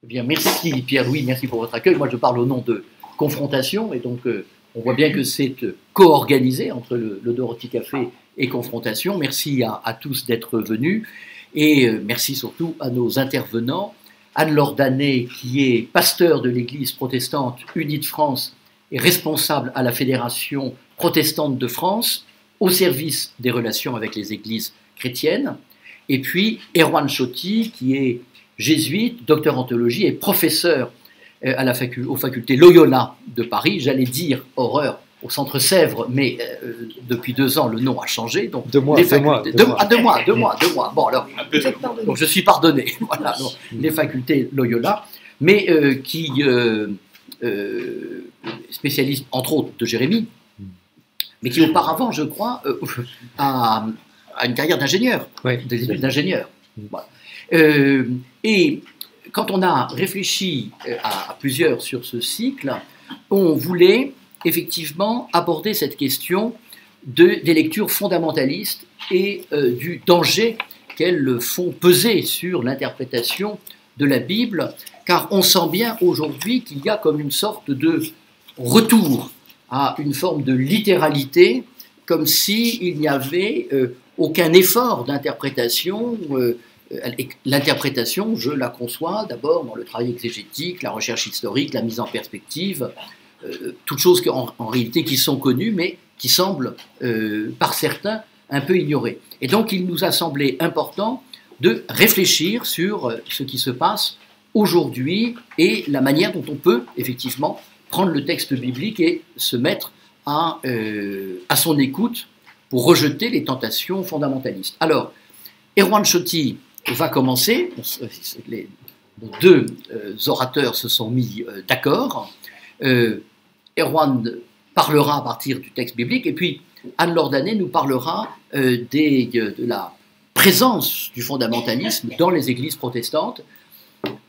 Eh bien, merci Pierre-Louis, merci pour votre accueil. Moi, je parle au nom de Confrontation, et donc on voit bien que c'est co-organisé entre le Dorothy Café et Confrontation. Merci à tous d'être venus, et merci surtout à nos intervenants. Anne-Laure Danet, qui est pasteur de l'Église protestante unie de France et responsable à la Fédération protestante de France, au service des relations avec les églises chrétiennes. Et puis Erwan Choty, qui est jésuite, docteur en théologie et professeur aux facultés Loyola de Paris, j'allais dire, horreur, au centre Sèvres, mais depuis 2 ans, le nom a changé. Donc, deux mois. Bon, alors, donc je suis pardonné. Voilà, donc, les facultés Loyola, mais qui spécialiste, entre autres, de Jérémie, mais qui auparavant, je crois, a une carrière d'ingénieur, des études d'ingénieur. Voilà. Et quand on a réfléchi à plusieurs sur ce cycle, on voulait effectivement aborder cette question des lectures fondamentalistes et du danger qu'elles font peser sur l'interprétation de la Bible, car on sent bien aujourd'hui qu'il y a comme une sorte de retour à une forme de littéralité, comme s'il n'y avait aucun effort d'interprétation. L'interprétation, je la conçois d'abord dans le travail exégétique, la recherche historique, la mise en perspective, toutes choses en réalité qui sont connues, mais qui semblent, par certains, un peu ignorées. Et donc, il nous a semblé important de réfléchir sur ce qui se passe aujourd'hui et la manière dont on peut, effectivement, prendre le texte biblique et se mettre à son écoute pour rejeter les tentations fondamentalistes. Alors, Erwan Choty va commencer. Les 2 orateurs se sont mis d'accord. Erwan parlera à partir du texte biblique, et puis Anne-Laure Danet nous parlera de la présence du fondamentalisme dans les églises protestantes.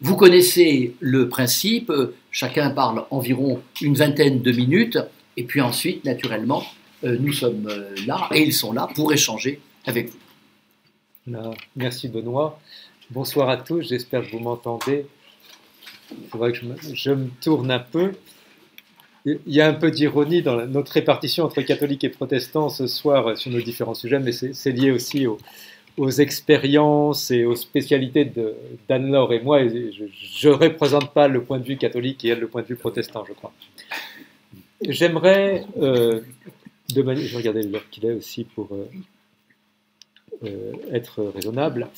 Vous connaissez le principe, chacun parle environ une vingtaine de minutes, et puis ensuite, naturellement, nous sommes là, et ils sont là pour échanger avec vous. Merci Benoît. Bonsoir à tous, j'espère que vous m'entendez. Il faudrait que je me tourne un peu. Il y a un peu d'ironie dans notre répartition entre catholiques et protestants ce soir sur nos différents sujets, mais c'est lié aussi aux expériences et aux spécialités d'Anne-Laure et moi. Et je ne représente pas le point de vue catholique et elle le point de vue protestant, je crois. J'aimerais, je vais regarder l'heure qu'il est aussi pour être raisonnable.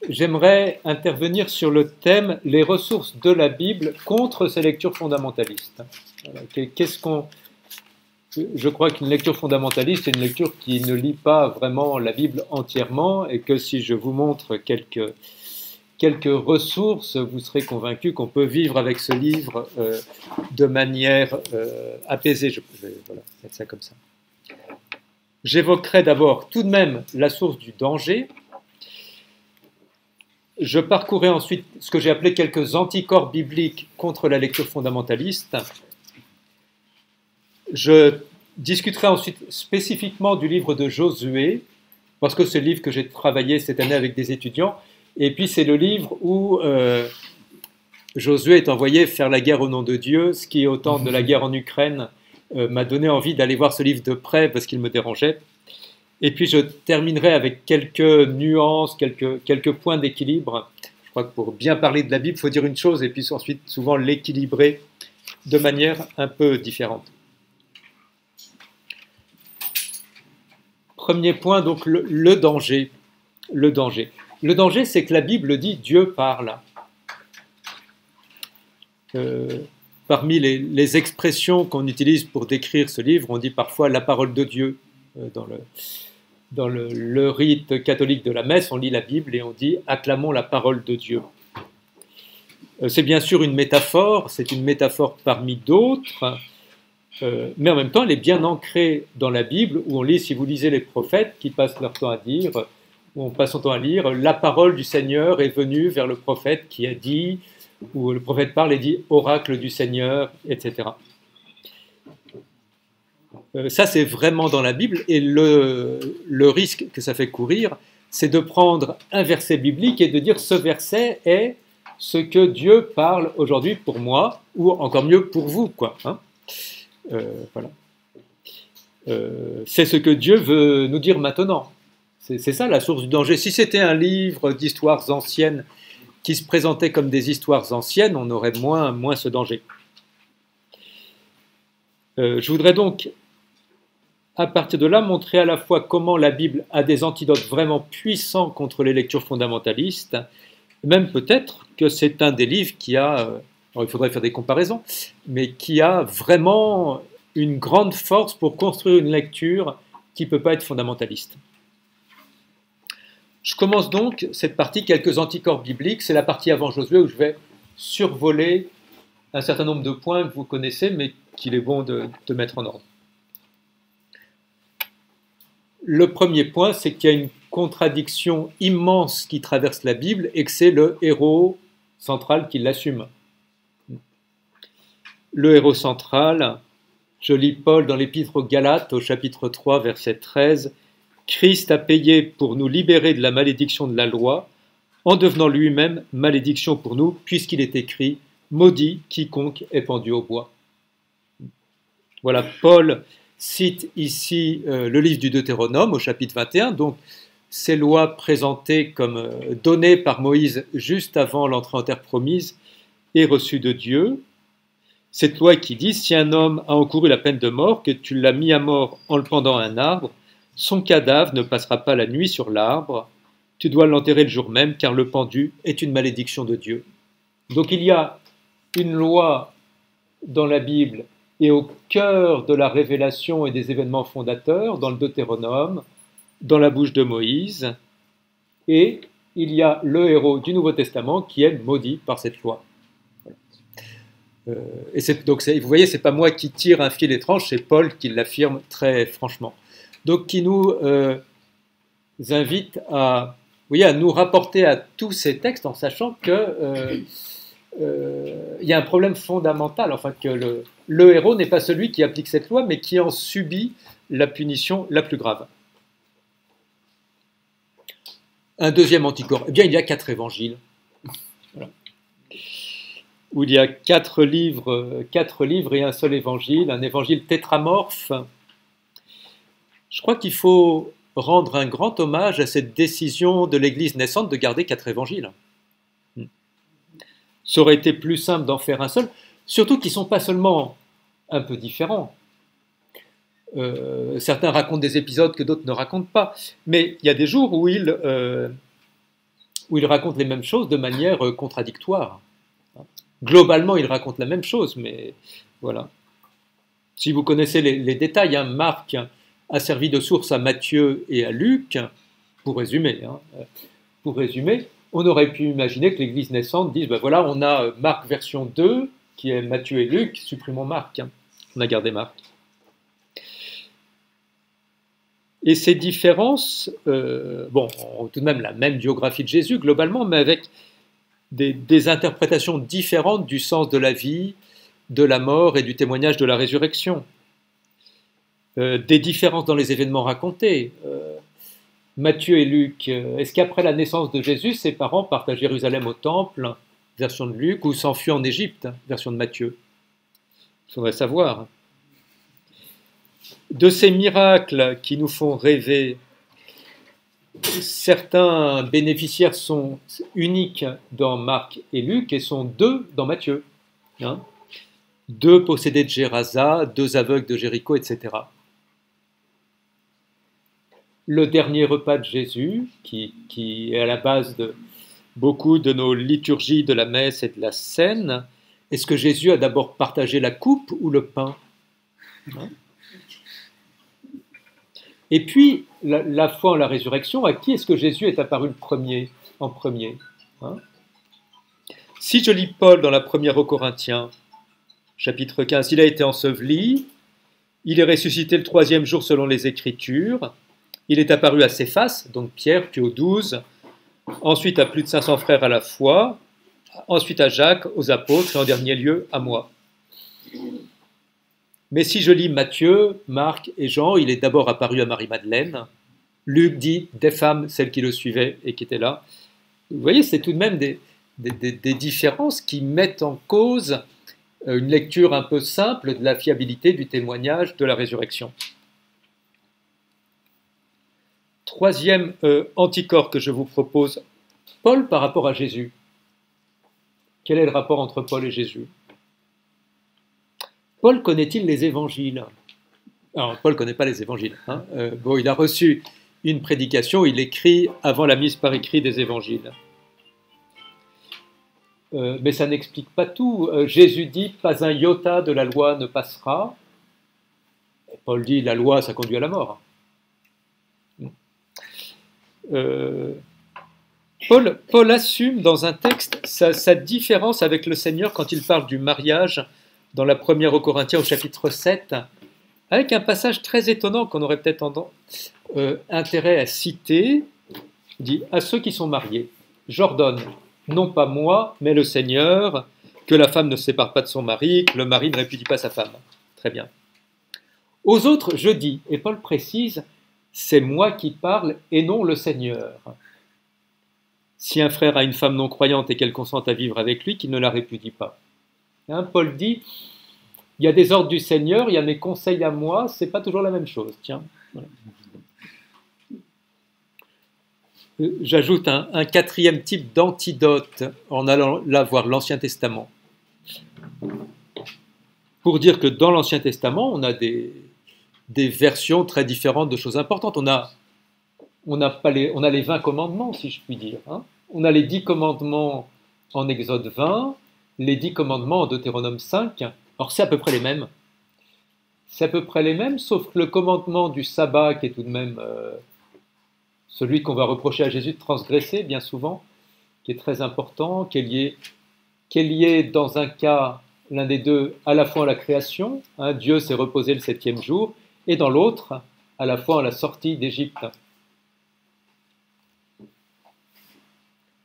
J'aimerais intervenir sur le thème « Les ressources de la Bible contre ces lectures fondamentalistes ». Voilà. Je crois qu'une lecture fondamentaliste est une lecture qui ne lit pas vraiment la Bible entièrement, et que si je vous montre quelques ressources, vous serez convaincus qu'on peut vivre avec ce livre de manière apaisée. Je vais mettre ça comme ça. J'évoquerai d'abord tout de même la source du danger. Je parcourrai ensuite ce que j'ai appelé quelques anticorps bibliques contre la lecture fondamentaliste. Je discuterai ensuite spécifiquement du livre de Josué, parce que c'est le livre que j'ai travaillé cette année avec des étudiants, et puis c'est le livre où Josué est envoyé faire la guerre au nom de Dieu, ce qui, au temps de la guerre en Ukraine, m'a donné envie d'aller voir ce livre de près parce qu'il me dérangeait. Et puis je terminerai avec quelques nuances, quelques points d'équilibre. Je crois que pour bien parler de la Bible, il faut dire une chose et puis ensuite souvent l'équilibrer de manière un peu différente. Premier point, donc le danger. Le danger. Le danger, c'est que la Bible dit Dieu parle. Parmi les expressions qu'on utilise pour décrire ce livre, on dit parfois la parole de Dieu. Dans le rite catholique de la messe, on lit la Bible et on dit « acclamons la parole de Dieu ». C'est bien sûr une métaphore, c'est une métaphore parmi d'autres, mais en même temps elle est bien ancrée dans la Bible, où on lit, si vous lisez les prophètes, qui passent leur temps à dire, où on passe son temps à lire « la parole du Seigneur est venue vers le prophète qui a dit », où le prophète parle et dit « oracle du Seigneur », etc. Ça, c'est vraiment dans la Bible, et le risque que ça fait courir, c'est de prendre un verset biblique et de dire ce verset est ce que Dieu parle aujourd'hui pour moi, ou encore mieux pour vous, quoi. Hein. Voilà. C'est ce que Dieu veut nous dire maintenant. C'est ça la source du danger. Si c'était un livre d'histoires anciennes qui se présentait comme des histoires anciennes, on aurait moins ce danger. Je voudrais donc, à partir de là, montrer à la fois comment la Bible a des antidotes vraiment puissants contre les lectures fondamentalistes, même peut-être que c'est un des livres qui a, alors il faudrait faire des comparaisons, mais qui a vraiment une grande force pour construire une lecture qui ne peut pas être fondamentaliste. Je commence donc cette partie, quelques anticorps bibliques, c'est la partie avant Josué où je vais survoler un certain nombre de points que vous connaissez, mais qu'il est bon de mettre en ordre. Le premier point, c'est qu'il y a une contradiction immense qui traverse la Bible et que c'est le héros central qui l'assume. Le héros central, je lis Paul dans l'Épître aux Galates au chapitre 3, verset 13, « Christ a payé pour nous libérer de la malédiction de la loi, en devenant lui-même malédiction pour nous, puisqu'il est écrit « Maudit quiconque est pendu au bois ». Voilà, Paul cite ici le livre du Deutéronome au chapitre 21, donc ces lois présentées comme données par Moïse juste avant l'entrée en terre promise et reçues de Dieu. Cette loi qui dit, si un homme a encouru la peine de mort, que tu l'as mis à mort en le pendant à un arbre, son cadavre ne passera pas la nuit sur l'arbre, tu dois l'enterrer le jour même, car le pendu est une malédiction de Dieu. Donc il y a une loi dans la Bible et au cœur de la révélation et des événements fondateurs, dans le Deutéronome, dans la bouche de Moïse, et il y a le héros du Nouveau Testament qui est maudit par cette loi. Et donc vous voyez, c'est pas moi qui tire un fil étrange, c'est Paul qui l'affirme très franchement. Donc qui nous invite à, à nous rapporter à tous ces textes en sachant que il y a un problème fondamental, enfin que le héros n'est pas celui qui applique cette loi, mais qui en subit la punition la plus grave. Un deuxième anticorps, eh bien il y a 4 évangiles, voilà. Où il y a 4 livres et un seul évangile, un évangile tétramorphe. Je crois qu'il faut rendre un grand hommage à cette décision de l'Église naissante de garder 4 évangiles. Ça aurait été plus simple d'en faire un seul, surtout qu'ils ne sont pas seulement un peu différents. Certains racontent des épisodes que d'autres ne racontent pas, mais il y a des jours où ils racontent les mêmes choses de manière contradictoire. Globalement, ils racontent la même chose, mais voilà. Si vous connaissez les détails, Marc a servi de source à Matthieu et à Luc, pour résumer, on aurait pu imaginer que l'Église naissante dise, ben voilà, on a Marc version 2, qui est Matthieu et Luc, supprimons Marc, on a gardé Marc. Et ces différences, ont tout de même la même biographie de Jésus, globalement, mais avec des interprétations différentes du sens de la vie, de la mort et du témoignage de la résurrection. Des différences dans les événements racontés. Matthieu et Luc, est-ce qu'après la naissance de Jésus, ses parents partent à Jérusalem au temple, version de Luc, ou s'enfuient en Égypte, version de Matthieu? Il faudrait savoir. De ces miracles qui nous font rêver, certains bénéficiaires sont uniques dans Marc et Luc et sont 2 dans Matthieu. 2 possédés de Gérasa, 2 aveugles de Jéricho, etc. Le dernier repas de Jésus, qui est à la base de beaucoup de nos liturgies de la messe et de la scène, est-ce que Jésus a d'abord partagé la coupe ou le pain? Et puis, la foi en la résurrection, à qui est-ce que Jésus est apparu en premier Si je lis Paul dans la première aux Corinthiens, chapitre 15, il a été enseveli, il est ressuscité le 3e jour selon les Écritures, il est apparu à Céphas, donc Pierre, puis aux 12, ensuite à plus de 500 frères à la fois, ensuite à Jacques, aux apôtres, et en dernier lieu à moi. Mais si je lis Matthieu, Marc et Jean, il est d'abord apparu à Marie-Madeleine. Luc dit des femmes, celles qui le suivaient et qui étaient là. Vous voyez, c'est tout de même des différences qui mettent en cause une lecture un peu simple de la fiabilité du témoignage de la résurrection. Troisième anticorps que je vous propose, Paul par rapport à Jésus. Quel est le rapport entre Paul et Jésus? Paul connaît-il les évangiles? Alors, Paul ne connaît pas les évangiles. Hein. Il a reçu une prédication, il écrit avant la mise par écrit des évangiles. Mais ça n'explique pas tout. Jésus dit « Pas un iota de la loi ne passera ». Paul dit « La loi, ça conduit à la mort ». Paul assume dans un texte sa différence avec le Seigneur quand il parle du mariage dans la première aux Corinthiens au chapitre 7, avec un passage très étonnant qu'on aurait peut-être intérêt à citer. Il dit « À ceux qui sont mariés, j'ordonne, non pas moi, mais le Seigneur, que la femme ne se sépare pas de son mari, que le mari ne répudie pas sa femme. » Très bien. Aux autres, je dis, et Paul précise, c'est moi qui parle et non le Seigneur. Si un frère a une femme non croyante et qu'elle consente à vivre avec lui, qu'il ne la répudie pas. Hein, Paul dit, il y a des ordres du Seigneur, il y a mes conseils à moi, c'est pas toujours la même chose. Tiens, voilà. J'ajoute un quatrième type d'antidote en allant là voir l'Ancien Testament. Pour dire que dans l'Ancien Testament, on a des versions très différentes de choses importantes. On a les 20 commandements, si je puis dire. Hein. On a les 10 commandements en Exode 20, les 10 commandements en Deutéronome 5. Alors c'est à peu près les mêmes. C'est à peu près les mêmes, sauf que le commandement du sabbat, qui est tout de même celui qu'on va reprocher à Jésus de transgresser bien souvent, qui est très important, qui est lié dans un cas, l'un des deux, à la fois à la création, hein, Dieu s'est reposé le 7e jour, et dans l'autre, à la fois à la sortie d'Égypte.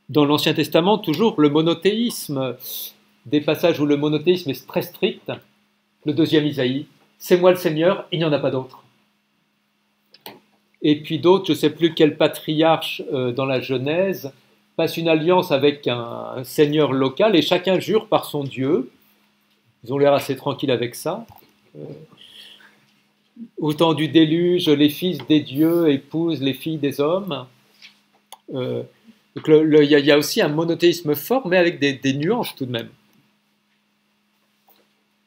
Dans l'Ancien Testament, toujours le monothéisme, des passages où le monothéisme est très strict. Le 2e Isaïe, c'est moi le Seigneur, il n'y en a pas d'autre. Et puis d'autres, je ne sais plus quel patriarche dans la Genèse, passe une alliance avec un seigneur local et chacun jure par son Dieu. Ils ont l'air assez tranquilles avec ça. Au temps du déluge, les fils des dieux épousent les filles des hommes. Donc il y a aussi un monothéisme fort, mais avec des nuances tout de même.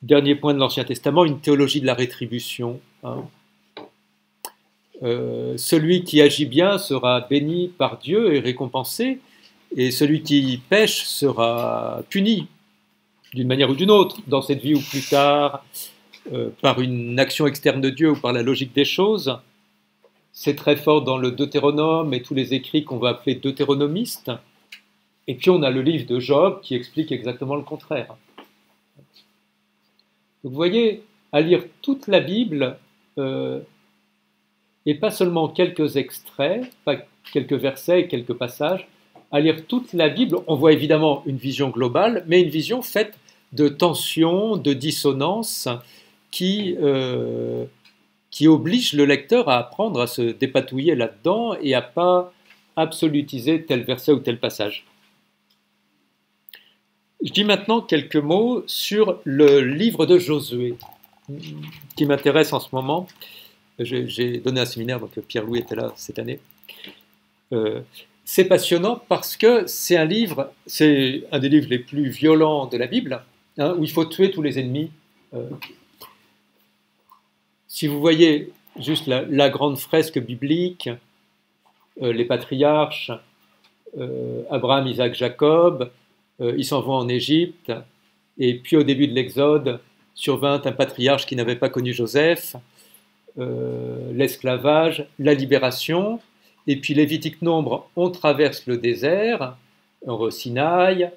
Dernier point de l'Ancien Testament, une théologie de la rétribution. Hein. Celui qui agit bien sera béni par Dieu et récompensé, et celui qui pêche sera puni d'une manière ou d'une autre, dans cette vie ou plus tard, par une action externe de Dieu ou par la logique des choses. C'est très fort dans le Deutéronome et tous les écrits qu'on va appeler deutéronomistes. Et puis on a le livre de Job qui explique exactement le contraire. Donc vous voyez, à lire toute la Bible, et pas seulement quelques extraits, pas quelques versets et quelques passages, à lire toute la Bible, on voit évidemment une vision globale, mais une vision faite de tensions, de dissonances, qui oblige le lecteur à apprendre à se dépatouiller là-dedans et à ne pas absolutiser tel verset ou tel passage. Je dis maintenant quelques mots sur le livre de Josué, qui m'intéresse en ce moment. J'ai donné un séminaire, donc Pierre-Louis était là cette année. C'est passionnant parce que c'est un des livres les plus violents de la Bible, hein, où il faut tuer tous les ennemis. Si vous voyez juste la grande fresque biblique, les patriarches, Abraham, Isaac, Jacob, ils s'en vont en Égypte, et puis au début de l'Exode, survint un patriarche qui n'avait pas connu Joseph, l'esclavage, la libération, et puis Lévitique, Nombre, on traverse le désert, au Sinaï,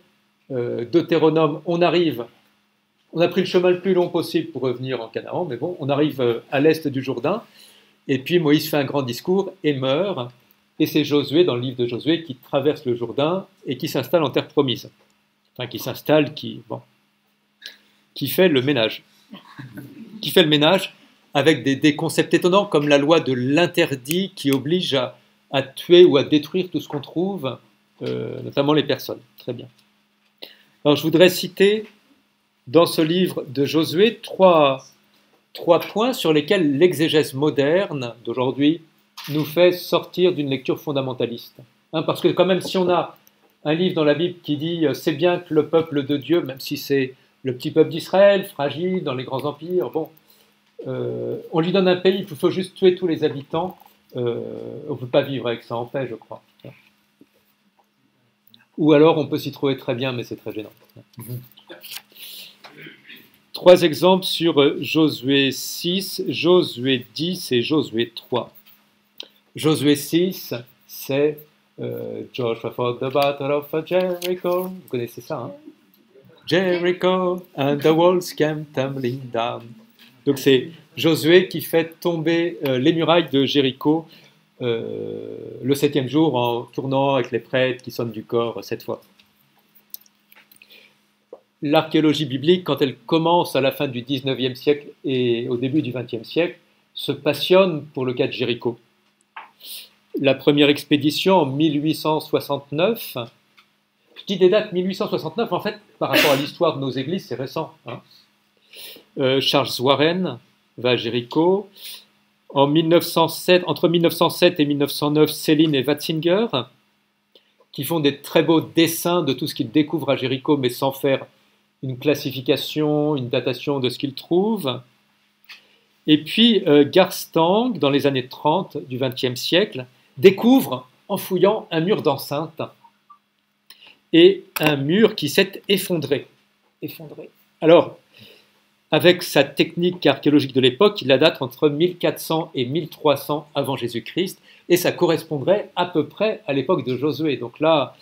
Deutéronome, on a pris le chemin le plus long possible pour revenir en Canaan, mais bon, on arrive à l'est du Jourdain, et puis Moïse fait un grand discours et meurt, et c'est Josué, dans le livre de Josué, qui traverse le Jourdain et qui s'installe en terre promise. Enfin, qui s'installe, qui fait le ménage. Qui fait le ménage avec des concepts étonnants comme la loi de l'interdit qui oblige à tuer ou à détruire tout ce qu'on trouve, notamment les personnes. Très bien. Alors je voudrais citer dans ce livre de Josué trois points sur lesquels l'exégèse moderne d'aujourd'hui nous fait sortir d'une lecture fondamentaliste. Parce que quand même, si on a un livre dans la Bible qui dit c'est bien que le peuple de Dieu, même si c'est le petit peuple d'Israël, fragile dans les grands empires, bon, on lui donne un pays, il faut juste tuer tous les habitants, on ne peut pas vivre avec ça en paix, je crois. Ou alors on peut s'y trouver très bien, mais c'est très gênant. Trois exemples sur Josué 6, Josué 10 et Josué 3. Josué 6, c'est Joshua fought the battle of Jericho. Vous connaissez ça, hein? Jericho and the walls came tumbling down. Donc c'est Josué qui fait tomber les murailles de Jéricho le 7e jour en tournant avec les prêtres qui sonnent du corps 7 fois. L'archéologie biblique, quand elle commence à la fin du 19e siècle et au début du 20e siècle, se passionne pour le cas de Jéricho. La première expédition en 1869, je dis des dates 1869, en fait, par rapport à l'histoire de nos églises, c'est récent. Charles Warren va à Jéricho. En 1907, entre 1907 et 1909, Céline et Watzinger, qui font des très beaux dessins de tout ce qu'ils découvrent à Jéricho, mais sans faire une classification, une datation de ce qu'ils trouvent. Et puis Garstang, dans les années 30 du XXe siècle, découvre, en fouillant, un mur d'enceinte et un mur qui s'est effondré. Alors, avec sa technique archéologique de l'époque, il la date entre 1400 et 1300 avant Jésus-Christ, et ça correspondrait à peu près à l'époque de Josué. Donc là,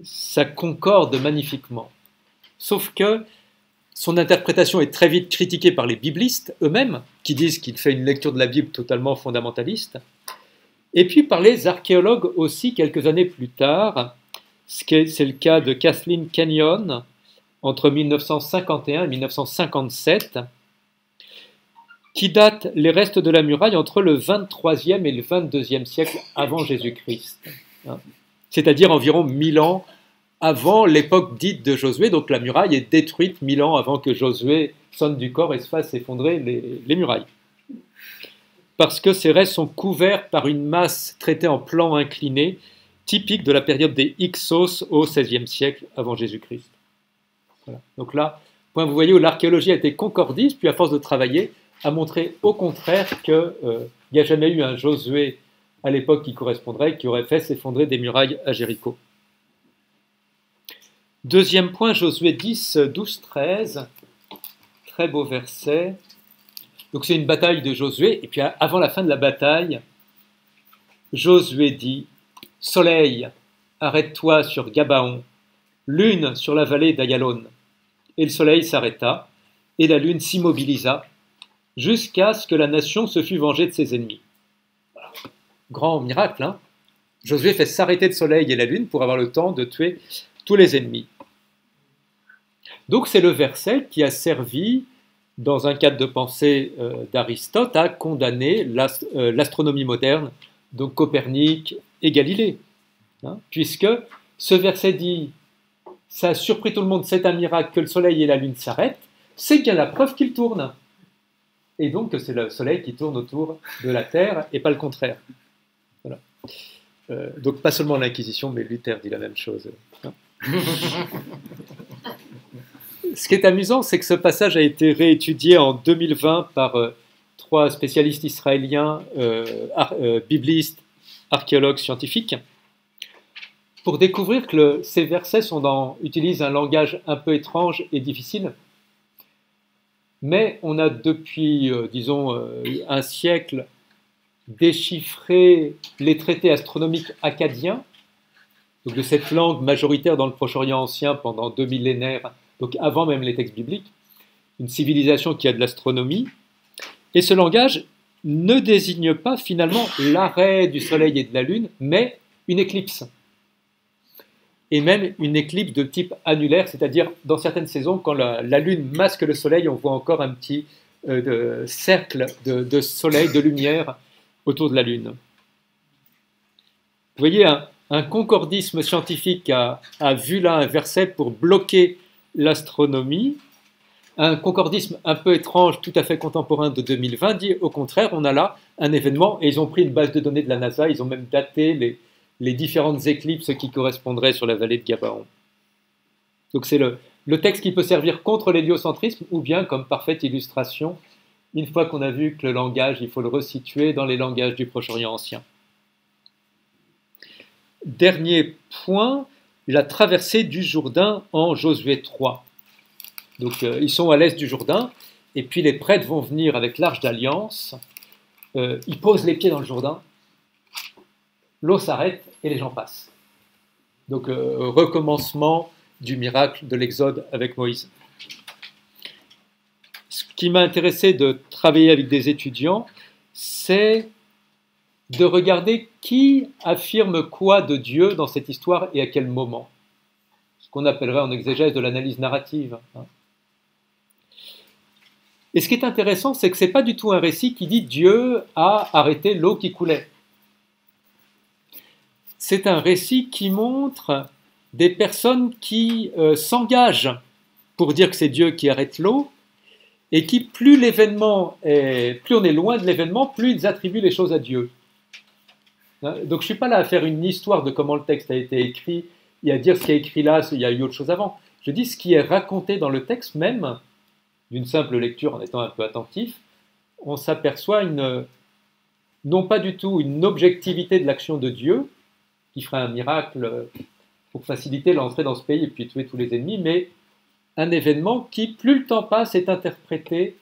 ça concorde magnifiquement. Sauf que son interprétation est très vite critiquée par les biblistes eux-mêmes, qui disent qu'il fait une lecture de la Bible totalement fondamentaliste, et puis par les archéologues aussi quelques années plus tard. C'est le cas de Kathleen Kenyon, entre 1951 et 1957, qui date les restes de la muraille entre le 23e et le 22e siècle avant Jésus-Christ, c'est-à-dire environ 1000 ans avant l'époque dite de Josué. Donc la muraille est détruite 1000 ans avant que Josué sonne du corps et se fasse effondrer les murailles. Parce que ces restes sont couverts par une masse traitée en plan incliné, typique de la période des Hyksos au XVIe siècle avant Jésus-Christ. Voilà. Donc là, point vous voyez où l'archéologie a été concordiste, puis à force de travailler, a montré au contraire qu'il n'y a jamais eu un Josué à l'époque qui correspondrait, qui aurait fait s'effondrer des murailles à Jéricho. Deuxième point, Josué 10, 12, 13, très beau verset. Donc c'est une bataille de Josué, et puis avant la fin de la bataille, Josué dit « Soleil, arrête-toi sur Gabaon, lune sur la vallée d'Ayalon. » Et le soleil s'arrêta, et la lune s'immobilisa, jusqu'à ce que la nation se fût vengée de ses ennemis. Voilà. Grand miracle, hein? Josué fait s'arrêter le soleil et la lune pour avoir le temps de tuer tous les ennemis. Donc c'est le verset qui a servi, dans un cadre de pensée d'Aristote, à condamner l'astronomie moderne, donc Copernic et Galilée. Puisque ce verset dit « ça a surpris tout le monde, c'est un miracle que le soleil et la lune s'arrêtent », c'est bien la preuve qu'ils tournent. Et donc que c'est le soleil qui tourne autour de la Terre et pas le contraire. Voilà. Donc pas seulement l'Inquisition, mais Luther dit la même chose. Ce qui est amusant, c'est que ce passage a été réétudié en 2020 par 3 spécialistes israéliens, biblistes, archéologues, scientifiques, pour découvrir que ces versets utilisent un langage un peu étrange et difficile. Mais on a depuis, un siècle, déchiffré les traités astronomiques akkadiens, donc de cette langue majoritaire dans le Proche-Orient ancien pendant 2 millénaires, donc avant même les textes bibliques, une civilisation qui a de l'astronomie. Et ce langage ne désigne pas finalement l'arrêt du soleil et de la lune, mais une éclipse. Et même une éclipse de type annulaire, c'est-à-dire dans certaines saisons, quand la lune masque le soleil, on voit encore un petit cercle de soleil, de lumière autour de la lune. Vous voyez un concordisme scientifique a vu là un verset pour bloquer l'astronomie. Un concordisme un peu étrange, tout à fait contemporain de 2020, dit au contraire, on a là un événement, et ils ont pris une base de données de la NASA, ils ont même daté les différentes éclipses qui correspondraient sur la vallée de Gabaon. Donc c'est le texte qui peut servir contre l'héliocentrisme, ou bien comme parfaite illustration, une fois qu'on a vu que le langage, il faut le resituer dans les langages du Proche-Orient ancien. Dernier point, la traversée du Jourdain en Josué 3. Donc ils sont à l'est du Jourdain, et puis les prêtres vont venir avec l'Arche d'Alliance, ils posent les pieds dans le Jourdain, l'eau s'arrête et les gens passent. Donc recommencement du miracle de l'Exode avec Moïse. Ce qui m'a intéressé de travailler avec des étudiants, c'est de regarder qui affirme quoi de Dieu dans cette histoire et à quel moment. Ce qu'on appellerait en exégèse de l'analyse narrative. Et ce qui est intéressant, c'est que ce n'est pas du tout un récit qui dit Dieu a arrêté l'eau qui coulait. C'est un récit qui montre des personnes qui s'engagent pour dire que c'est Dieu qui arrête l'eau, et qui, plus on est loin de l'événement, plus ils attribuent les choses à Dieu. Donc je ne suis pas là à faire une histoire de comment le texte a été écrit, et à dire ce qui est écrit là, il y a eu autre chose avant. Je dis ce qui est raconté dans le texte même, d'une simple lecture en étant un peu attentif, on s'aperçoit non pas du tout une objectivité de l'action de Dieu, qui ferait un miracle pour faciliter l'entrée dans ce pays et puis tuer tous les ennemis, mais un événement qui, plus le temps passe, est interprété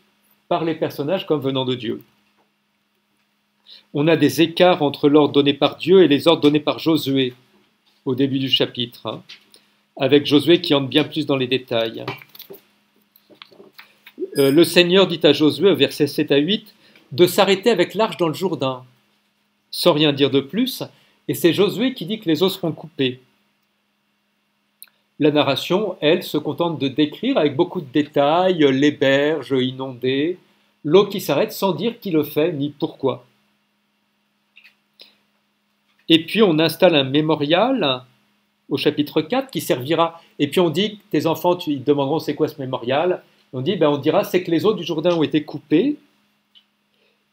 par les personnages comme venant de Dieu. On a des écarts entre l'ordre donné par Dieu et les ordres donnés par Josué au début du chapitre, avec Josué qui entre bien plus dans les détails. Le Seigneur dit à Josué, au verset 7 à 8, de s'arrêter avec l'arche dans le Jourdain, sans rien dire de plus, et c'est Josué qui dit que les eaux seront coupées. La narration, elle, se contente de décrire avec beaucoup de détails les berges inondées, l'eau qui s'arrête sans dire qui le fait ni pourquoi. Et puis on installe un mémorial au chapitre 4 qui servira, et puis on dit, tes enfants, ils demanderont c'est quoi ce mémorial, on dit, on dira c'est que les eaux du Jourdain ont été coupées,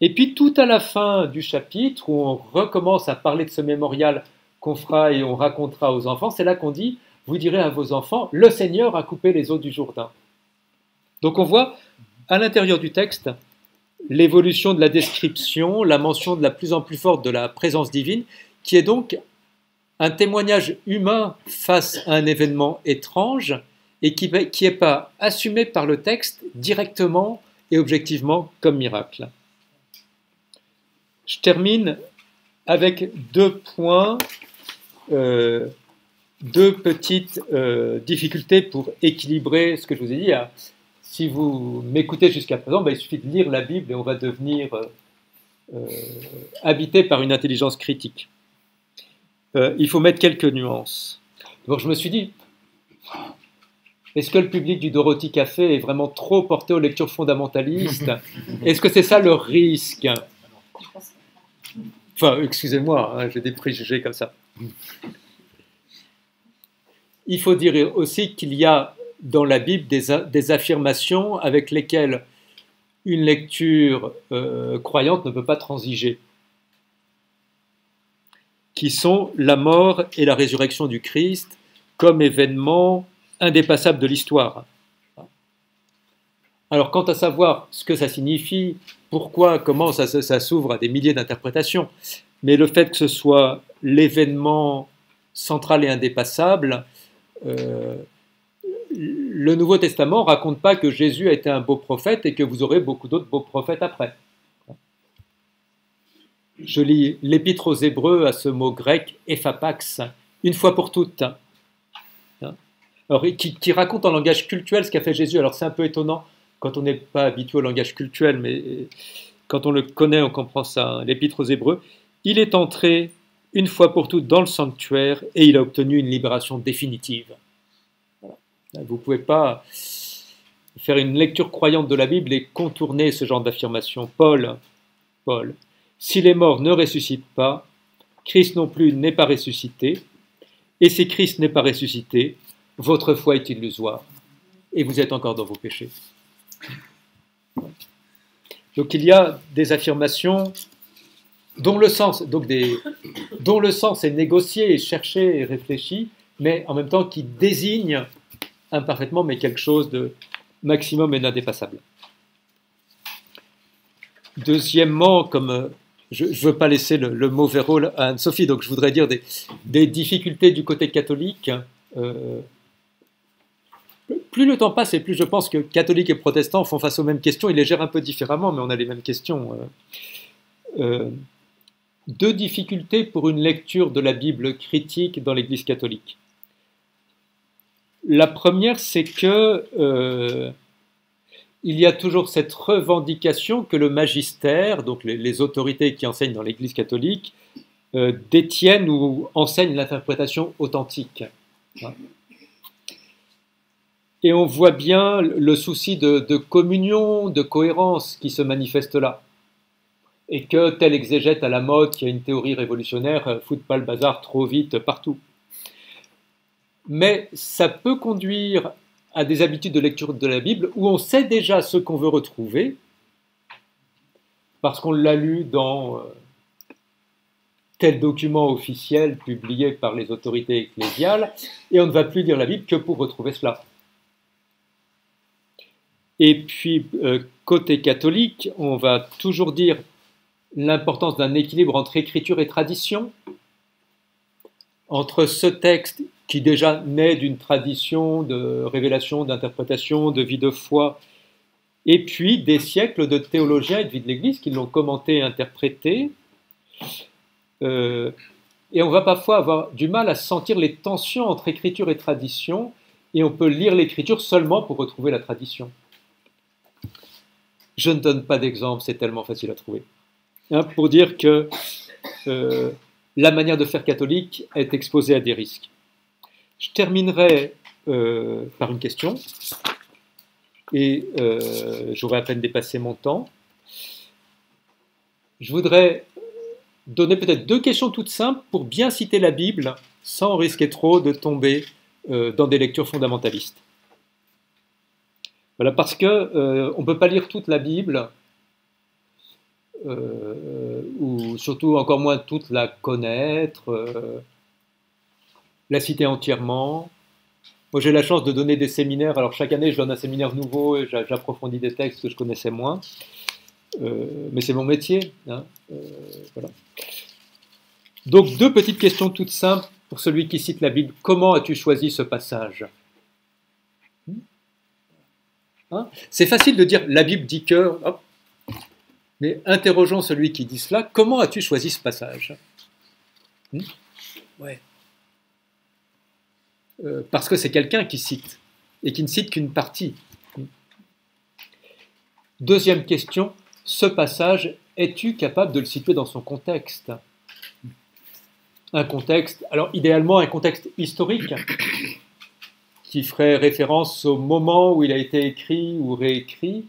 et puis tout à la fin du chapitre, où on recommence à parler de ce mémorial qu'on fera et on racontera aux enfants, c'est là qu'on dit, vous direz à vos enfants, le Seigneur a coupé les eaux du Jourdain. Donc on voit à l'intérieur du texte l'évolution de la description, la mention de la plus en plus forte de la présence divine, qui est donc un témoignage humain face à un événement étrange et qui n'est pas assumé par le texte directement et objectivement comme miracle. Je termine avec 2 points, 2 petites difficultés pour équilibrer ce que je vous ai dit. Si vous m'écoutez jusqu'à présent, il suffit de lire la Bible et on va devenir habité par une intelligence critique. Il faut mettre quelques nuances. Donc je me suis dit, est-ce que le public du Dorothy Café est vraiment trop porté aux lectures fondamentalistes? Est-ce que c'est ça le risque? Enfin, excusez-moi, j'ai des préjugés comme ça. Il faut dire aussi qu'il y a dans la Bible des affirmations avec lesquelles une lecture croyante ne peut pas transiger, qui sont la mort et la résurrection du Christ comme événements indépassables de l'histoire. Alors, quant à savoir ce que ça signifie, pourquoi, comment, ça s'ouvre à des milliers d'interprétations, mais le fait que ce soit l'événement central et indépassable, le Nouveau Testament ne raconte pas que Jésus a été un beau prophète et que vous aurez beaucoup d'autres beaux prophètes après. Je lis l'Épître aux Hébreux à ce mot grec « ephapax », une fois pour toutes, alors, qui raconte en langage cultuel ce qu'a fait Jésus. Alors c'est un peu étonnant quand on n'est pas habitué au langage cultuel, mais quand on le connaît, on comprend ça. L'Épître aux Hébreux, il est entré une fois pour toutes dans le sanctuaire et il a obtenu une libération définitive. Voilà. Vous ne pouvez pas faire une lecture croyante de la Bible et contourner ce genre d'affirmation. Paul, si les morts ne ressuscitent pas, Christ non plus n'est pas ressuscité, et si Christ n'est pas ressuscité, votre foi est illusoire, et vous êtes encore dans vos péchés. Donc il y a des affirmations dont le sens est négocié et cherché et réfléchi, mais en même temps qui désignent imparfaitement, mais quelque chose de maximum et d'indépassable. Deuxièmement, comme je ne veux pas laisser le mauvais rôle à Anne-Sophie, donc je voudrais dire des difficultés du côté catholique. Plus le temps passe et plus je pense que catholiques et protestants font face aux mêmes questions. Ils les gèrent un peu différemment, mais on a les mêmes questions. Deux difficultés pour une lecture de la Bible critique dans l'Église catholique. La première, c'est que il y a toujours cette revendication que le magistère, donc les autorités qui enseignent dans l'Église catholique, détiennent ou enseignent l'interprétation authentique. Et on voit bien le souci de communion, de cohérence qui se manifeste là. Et que tel exégète à la mode qui a une théorie révolutionnaire fout pas le bazar trop vite partout. Mais ça peut conduire à des habitudes de lecture de la Bible où on sait déjà ce qu'on veut retrouver, parce qu'on l'a lu dans tel document officiel publié par les autorités ecclésiales, et on ne va plus lire la Bible que pour retrouver cela. Et puis, côté catholique, on va toujours dire l'importance d'un équilibre entre écriture et tradition, entre ce texte qui déjà naît d'une tradition de révélation, d'interprétation, de vie de foi, et puis des siècles de théologiens et de vie de l'Église qui l'ont commenté et interprété. Et on va parfois avoir du mal à sentir les tensions entre écriture et tradition, et on peut lire l'écriture seulement pour retrouver la tradition. Je ne donne pas d'exemple, c'est tellement facile à trouver. Pour dire que la manière de faire catholique est exposée à des risques. Je terminerai par une question, et j'aurai à peine dépassé mon temps. Je voudrais donner peut-être deux questions toutes simples pour bien citer la Bible sans risquer trop de tomber dans des lectures fondamentalistes. Voilà, parce que on ne peut pas lire toute la Bible, ou surtout encore moins toute la connaître, la citer entièrement. Moi j'ai la chance de donner des séminaires, alors chaque année je donne un séminaire nouveau et j'approfondis des textes que je connaissais moins, mais c'est mon métier. Voilà. Donc deux petites questions toutes simples pour celui qui cite la Bible. Comment as-tu choisi ce passage ? C'est facile de dire la Bible dit que, hop. Mais interrogeons celui qui dit cela, comment as-tu choisi ce passage ? Ouais. Parce que c'est quelqu'un qui cite, et qui ne cite qu'une partie. Deuxième question, ce passage, es-tu capable de le situer dans son contexte ? Un contexte, alors idéalement un contexte historique, qui ferait référence au moment où il a été écrit ou réécrit,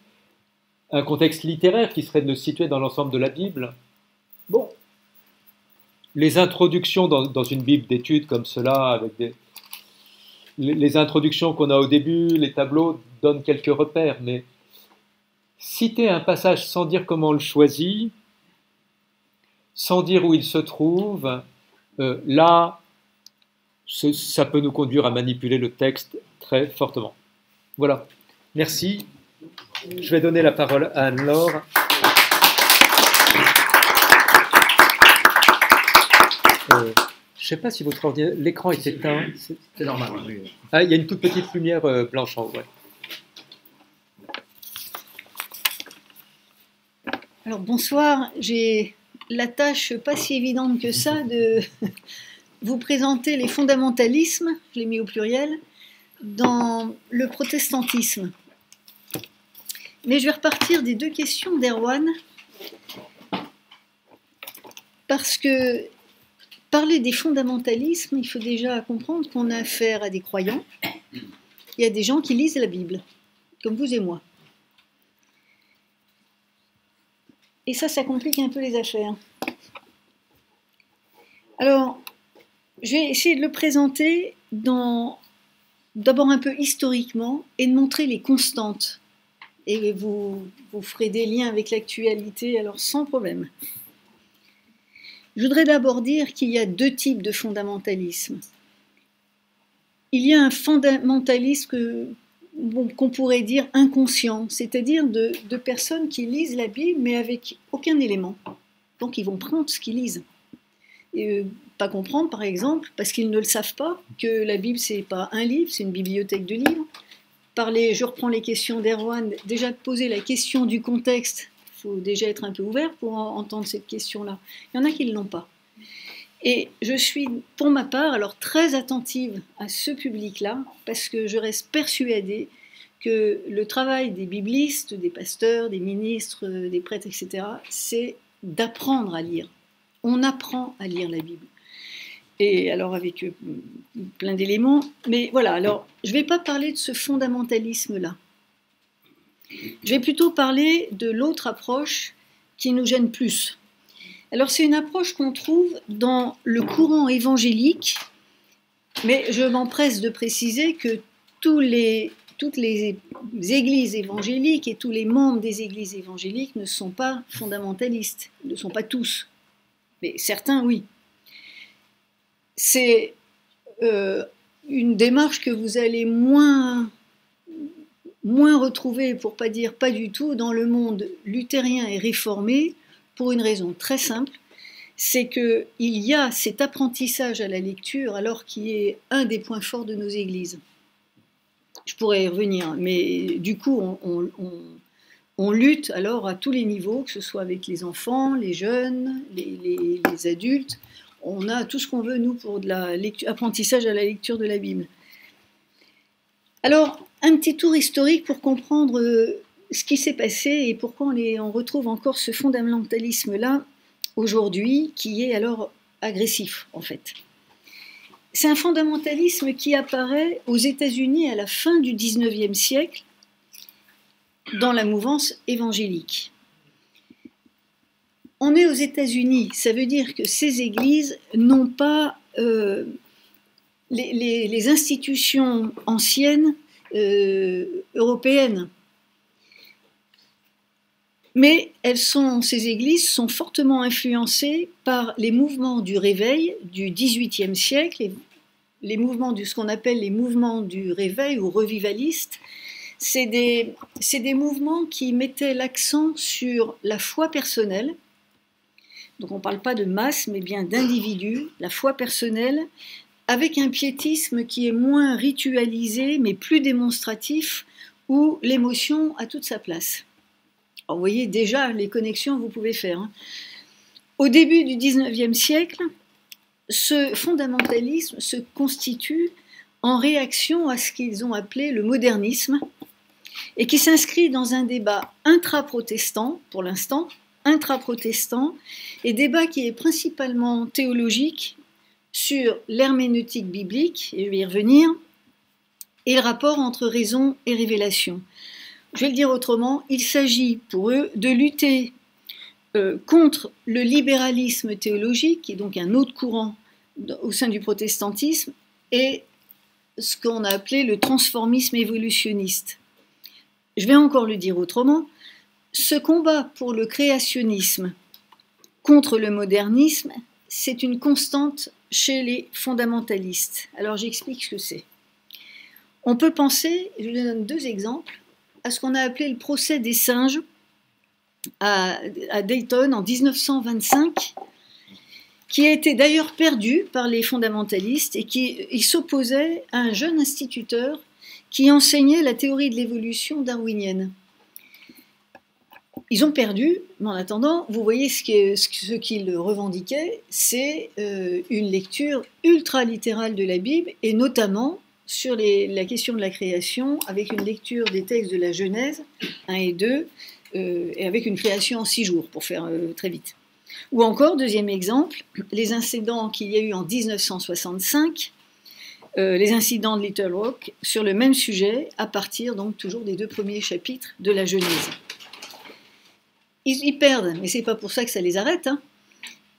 un contexte littéraire qui serait de le situer dans l'ensemble de la Bible. Bon, les introductions dans une Bible d'études comme cela, avec les introductions qu'on a au début, les tableaux donnent quelques repères, mais citer un passage sans dire comment on le choisit, sans dire où il se trouve, là, ça peut nous conduire à manipuler le texte très fortement. Voilà, merci. Je vais donner la parole à Anne-Laure. Je ne sais pas si votre ordinateur, l'écran est éteint. C'est normal. Oui. Ah, il y a une toute petite lumière blanche en haut. Ouais. Alors bonsoir, j'ai la tâche pas si évidente que ça de vous présenter les fondamentalismes, je l'ai mis au pluriel, dans le protestantisme. Mais je vais repartir des deux questions d'Erwan, parce que parler des fondamentalismes, il faut déjà comprendre qu'on a affaire à des croyants, et à des gens qui lisent la Bible, comme vous et moi. Et ça complique un peu les affaires. Alors, je vais essayer de le présenter d'abord un peu historiquement et de montrer les constantes. Et vous ferez des liens avec l'actualité, alors sans problème. Je voudrais d'abord dire qu'il y a deux types de fondamentalisme. Il y a un fondamentalisme qu'on pourrait dire inconscient, c'est-à-dire de personnes qui lisent la Bible mais avec aucun élément. Donc ils vont prendre ce qu'ils lisent. Et pas comprendre, par exemple, parce qu'ils ne le savent pas, que la Bible, c'est pas un livre, c'est une bibliothèque de livres. Je reprends les questions d'Erwan, déjà poser la question du contexte, il faut déjà être un peu ouvert pour entendre cette question-là. Il y en a qui ne l'ont pas. Et je suis, pour ma part, alors très attentive à ce public-là, parce que je reste persuadée que le travail des biblistes, des pasteurs, des ministres, des prêtres, etc., c'est d'apprendre à lire. On apprend à lire la Bible. Et alors avec plein d'éléments, mais voilà, alors je ne vais pas parler de ce fondamentalisme-là. Je vais plutôt parler de l'autre approche qui nous gêne plus. Alors c'est une approche qu'on trouve dans le courant évangélique, mais je m'empresse de préciser que toutes les églises évangéliques et tous les membres des églises évangéliques ne sont pas fondamentalistes, ne sont pas tous, mais certains oui. C'est une démarche que vous allez moins retrouver, pour ne pas dire pas du tout, dans le monde luthérien et réformé, pour une raison très simple, c'est qu'il y a cet apprentissage à la lecture, alors qui est un des points forts de nos églises. Je pourrais y revenir, mais du coup, on lutte alors à tous les niveaux, que ce soit avec les enfants, les jeunes, les adultes. On a tout ce qu'on veut, nous, pour de l'apprentissage à la lecture de la Bible. Alors, un petit tour historique pour comprendre ce qui s'est passé et pourquoi on retrouve encore ce fondamentalisme-là aujourd'hui, qui est alors agressif, en fait. C'est un fondamentalisme qui apparaît aux États-Unis à la fin du XIXe siècle, dans la mouvance évangélique. On est aux États-Unis, ça veut dire que ces églises n'ont pas les institutions anciennes européennes. Mais ces églises sont fortement influencées par les mouvements du réveil du XVIIIe siècle, les mouvements ce qu'on appelle les mouvements du réveil ou revivalistes. C'est des mouvements qui mettaient l'accent sur la foi personnelle. Donc on ne parle pas de masse, mais bien d'individus, la foi personnelle, avec un piétisme qui est moins ritualisé, mais plus démonstratif, où l'émotion a toute sa place. Alors, vous voyez déjà les connexions que vous pouvez faire. Au début du XIXe siècle, ce fondamentalisme se constitue en réaction à ce qu'ils ont appelé le modernisme, et qui s'inscrit dans un débat intra-protestant, pour l'instant, intra-protestant, et débat qui est principalement théologique sur l'herméneutique biblique, et je vais y revenir, et le rapport entre raison et révélation. Je vais le dire autrement, il s'agit pour eux de lutter contre le libéralisme théologique, qui est donc un autre courant au sein du protestantisme, et ce qu'on a appelé le transformisme évolutionniste. Je vais encore le dire autrement, ce combat pour le créationnisme contre le modernisme, c'est une constante chez les fondamentalistes. Alors j'explique ce que c'est. On peut penser, je vous donne deux exemples, à ce qu'on a appelé le procès des singes à Dayton en 1925, qui a été d'ailleurs perdu par les fondamentalistes et qui s'opposait à un jeune instituteur qui enseignait la théorie de l'évolution darwinienne. Ils ont perdu, mais en attendant, vous voyez ce qu'ils revendiquaient, c'est une lecture ultra-littérale de la Bible, et notamment sur la question de la création, avec une lecture des textes de la Genèse 1 et 2, et avec une création en 6 jours, pour faire très vite. Ou encore, deuxième exemple, les incidents qu'il y a eu en 1965, les incidents de Little Rock, sur le même sujet, à partir donc toujours des 2 premiers chapitres de la Genèse. Ils perdent, mais ce n'est pas pour ça que ça les arrête.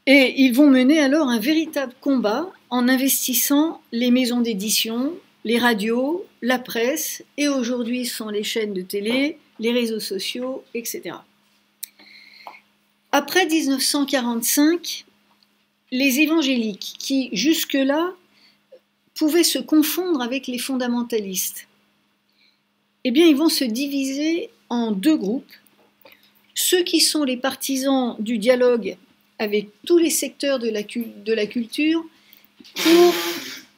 Et ils vont mener alors un véritable combat en investissant les maisons d'édition, les radios, la presse, et aujourd'hui ce sont les chaînes de télé, les réseaux sociaux, etc. Après 1945, les évangéliques, qui jusque-là pouvaient se confondre avec les fondamentalistes, eh bien, ils vont se diviser en deux groupes. Ceux qui sont les partisans du dialogue avec tous les secteurs de la culture,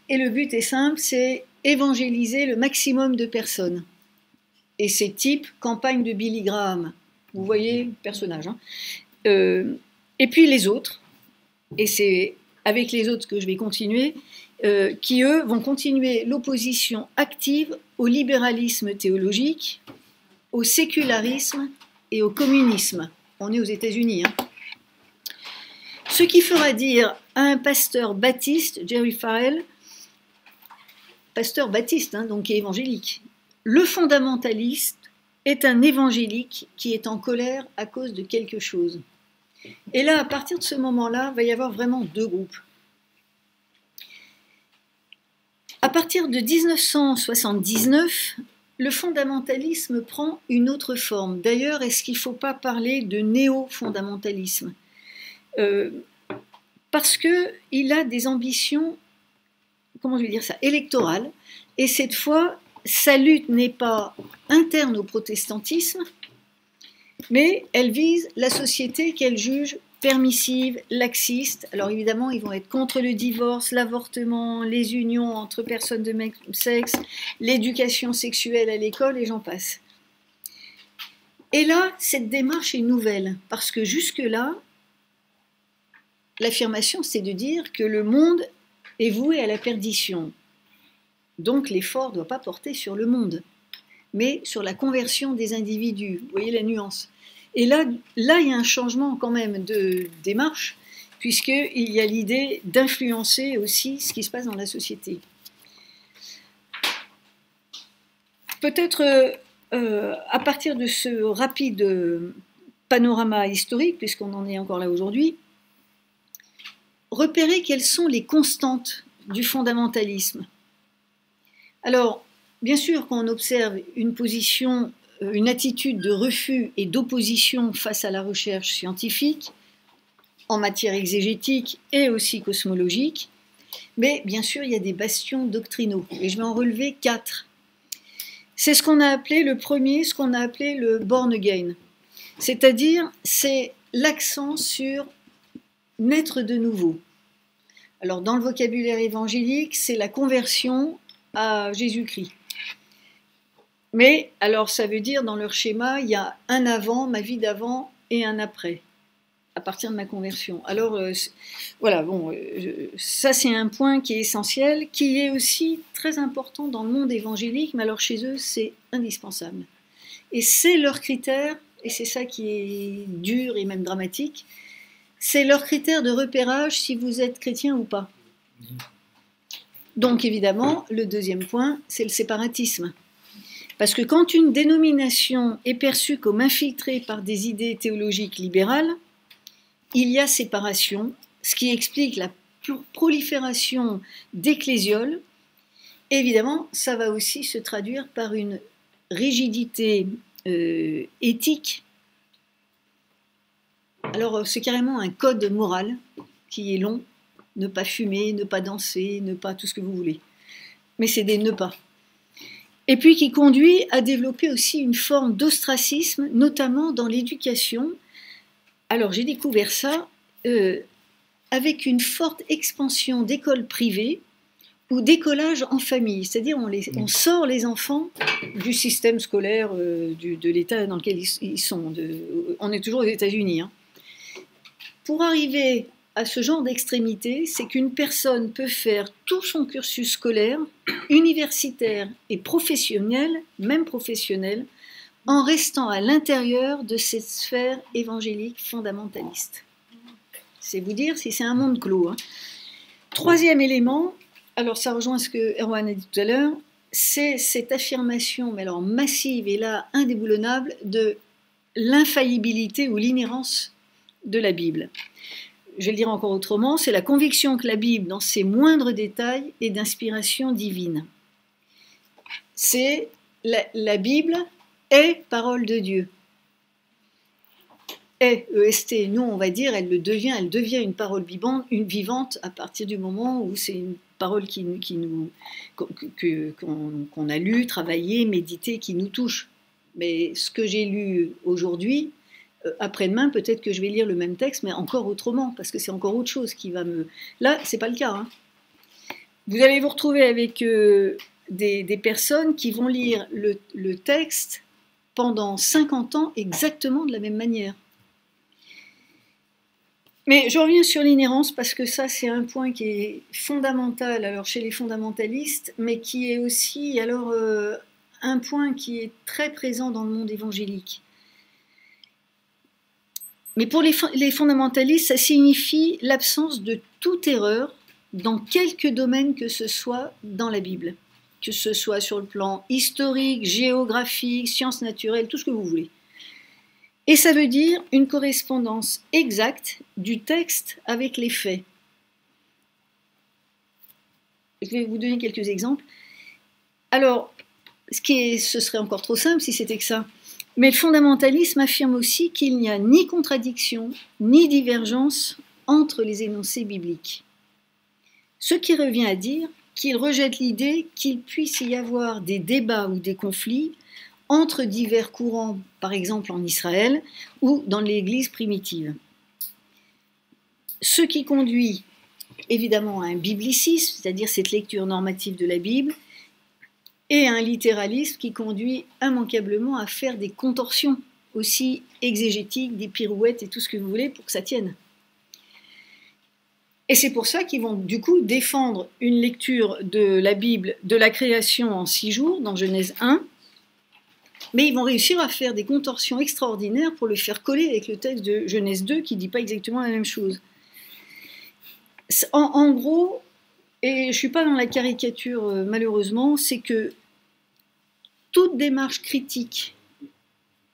et le but est simple, c'est évangéliser le maximum de personnes. Et c'est type campagne de Billy Graham. Vous voyez le personnage. Hein. Et puis les autres, et c'est avec les autres que je vais continuer, qui eux vont continuer l'opposition active au libéralisme théologique, au sécularisme et au communisme. On est aux États-Unis. Hein. Ce qui fera dire à un pasteur baptiste, Jerry Farrell, pasteur baptiste, hein, donc qui est évangélique, le fondamentaliste est un évangélique qui est en colère à cause de quelque chose. Et là, à partir de ce moment-là, il va y avoir vraiment deux groupes. À partir de 1979, le fondamentalisme prend une autre forme. D'ailleurs, est-ce qu'il ne faut pas parler de néo-fondamentalisme ? Parce qu'il a des ambitions, comment je vais dire ça, électorales, et cette fois, sa lutte n'est pas interne au protestantisme, mais elle vise la société qu'elle juge permissive, laxiste. Alors évidemment, ils vont être contre le divorce, l'avortement, les unions entre personnes de même sexe, l'éducation sexuelle à l'école, et j'en passe. Et là, cette démarche est nouvelle, parce que jusque-là, l'affirmation, c'est de dire que le monde est voué à la perdition. Donc l'effort ne doit pas porter sur le monde, mais sur la conversion des individus. Vous voyez la nuance. Et là, il y a un changement quand même de démarche, puisqu'il y a l'idée d'influencer aussi ce qui se passe dans la société. Peut-être à partir de ce rapide panorama historique, puisqu'on en est encore là aujourd'hui, repérer quelles sont les constantes du fondamentalisme. Alors, bien sûr, quand on observe une position, une attitude de refus et d'opposition face à la recherche scientifique, en matière exégétique et aussi cosmologique, mais bien sûr, il y a des bastions doctrinaux, et je vais en relever 4. C'est ce qu'on a appelé le premier, ce qu'on a appelé le born again, c'est-à-dire c'est l'accent sur naître de nouveau. Alors, dans le vocabulaire évangélique, c'est la conversion à Jésus-Christ. Mais, alors, ça veut dire, dans leur schéma, il y a un avant, ma vie d'avant, et un après, à partir de ma conversion. Alors, voilà, bon, ça c'est un point qui est essentiel, qui est aussi très important dans le monde évangélique, mais alors chez eux, c'est indispensable. Et c'est leur critère, et c'est ça qui est dur et même dramatique, c'est leur critère de repérage si vous êtes chrétien ou pas. Donc évidemment, le deuxième point, c'est le séparatisme. Parce que quand une dénomination est perçue comme infiltrée par des idées théologiques libérales, il y a séparation, ce qui explique la prolifération d'ecclésioles. Évidemment, ça va aussi se traduire par une rigidité éthique. Alors, c'est carrément un code moral qui est long. Ne pas fumer, ne pas danser, ne pas tout ce que vous voulez. Mais c'est des ne pas. Et puis qui conduit à développer aussi une forme d'ostracisme, notamment dans l'éducation. Alors, j'ai découvert ça avec une forte expansion d'écoles privées ou d'écolage en famille. C'est-à-dire, on sort les enfants du système scolaire de l'État dans lequel ils sont. On est toujours aux États-Unis. Hein. Pour arriver à ce genre d'extrémité, c'est qu'une personne peut faire tout son cursus scolaire, universitaire et professionnel, même professionnel, en restant à l'intérieur de cette sphère évangélique fondamentaliste. C'est vous dire si c'est un monde clos. Hein. Troisième élément, alors ça rejoint ce que Erwan a dit tout à l'heure, c'est cette affirmation, mais alors massive et là indéboulonnable, de l'infaillibilité ou l'inhérence de la Bible. je vais le dire encore autrement, c'est la conviction que la Bible, dans ses moindres détails, est d'inspiration divine. C'est la Bible est parole de Dieu. EST, nous on va dire, elle devient une parole vivante à partir du moment où c'est une parole qu'on a lue, travaillée, méditée, qui nous touche. Mais ce que j'ai lu aujourd'hui, après-demain, peut-être que je vais lire le même texte, mais encore autrement, parce que c'est encore autre chose qui va me... Là, c'est pas le cas. Hein. Vous allez vous retrouver avec des personnes qui vont lire le texte pendant 50 ans exactement de la même manière. Mais je reviens sur l'inhérence parce que ça, c'est un point qui est fondamental alors, chez les fondamentalistes, mais qui est aussi alors, un point qui est très présent dans le monde évangélique. Mais pour les fondamentalistes, ça signifie l'absence de toute erreur dans quelque domaine que ce soit dans la Bible, que ce soit sur le plan historique, géographique, sciences naturelles, tout ce que vous voulez. Et ça veut dire une correspondance exacte du texte avec les faits. Je vais vous donner quelques exemples. Alors, ce serait encore trop simple si c'était que ça. Mais le fondamentalisme affirme aussi qu'il n'y a ni contradiction, ni divergence entre les énoncés bibliques. Ce qui revient à dire qu'il rejette l'idée qu'il puisse y avoir des débats ou des conflits entre divers courants, par exemple en Israël ou dans l'Église primitive. Ce qui conduit évidemment à un biblicisme, c'est-à-dire cette lecture normative de la Bible, et à un littéralisme qui conduit immanquablement à faire des contorsions aussi exégétiques, des pirouettes et tout ce que vous voulez pour que ça tienne. Et c'est pour ça qu'ils vont du coup défendre une lecture de la Bible, de la création en 6 jours, dans Genèse 1, mais ils vont réussir à faire des contorsions extraordinaires pour le faire coller avec le texte de Genèse 2 qui ne dit pas exactement la même chose. En gros, et je ne suis pas dans la caricature malheureusement, c'est que toute démarche critique,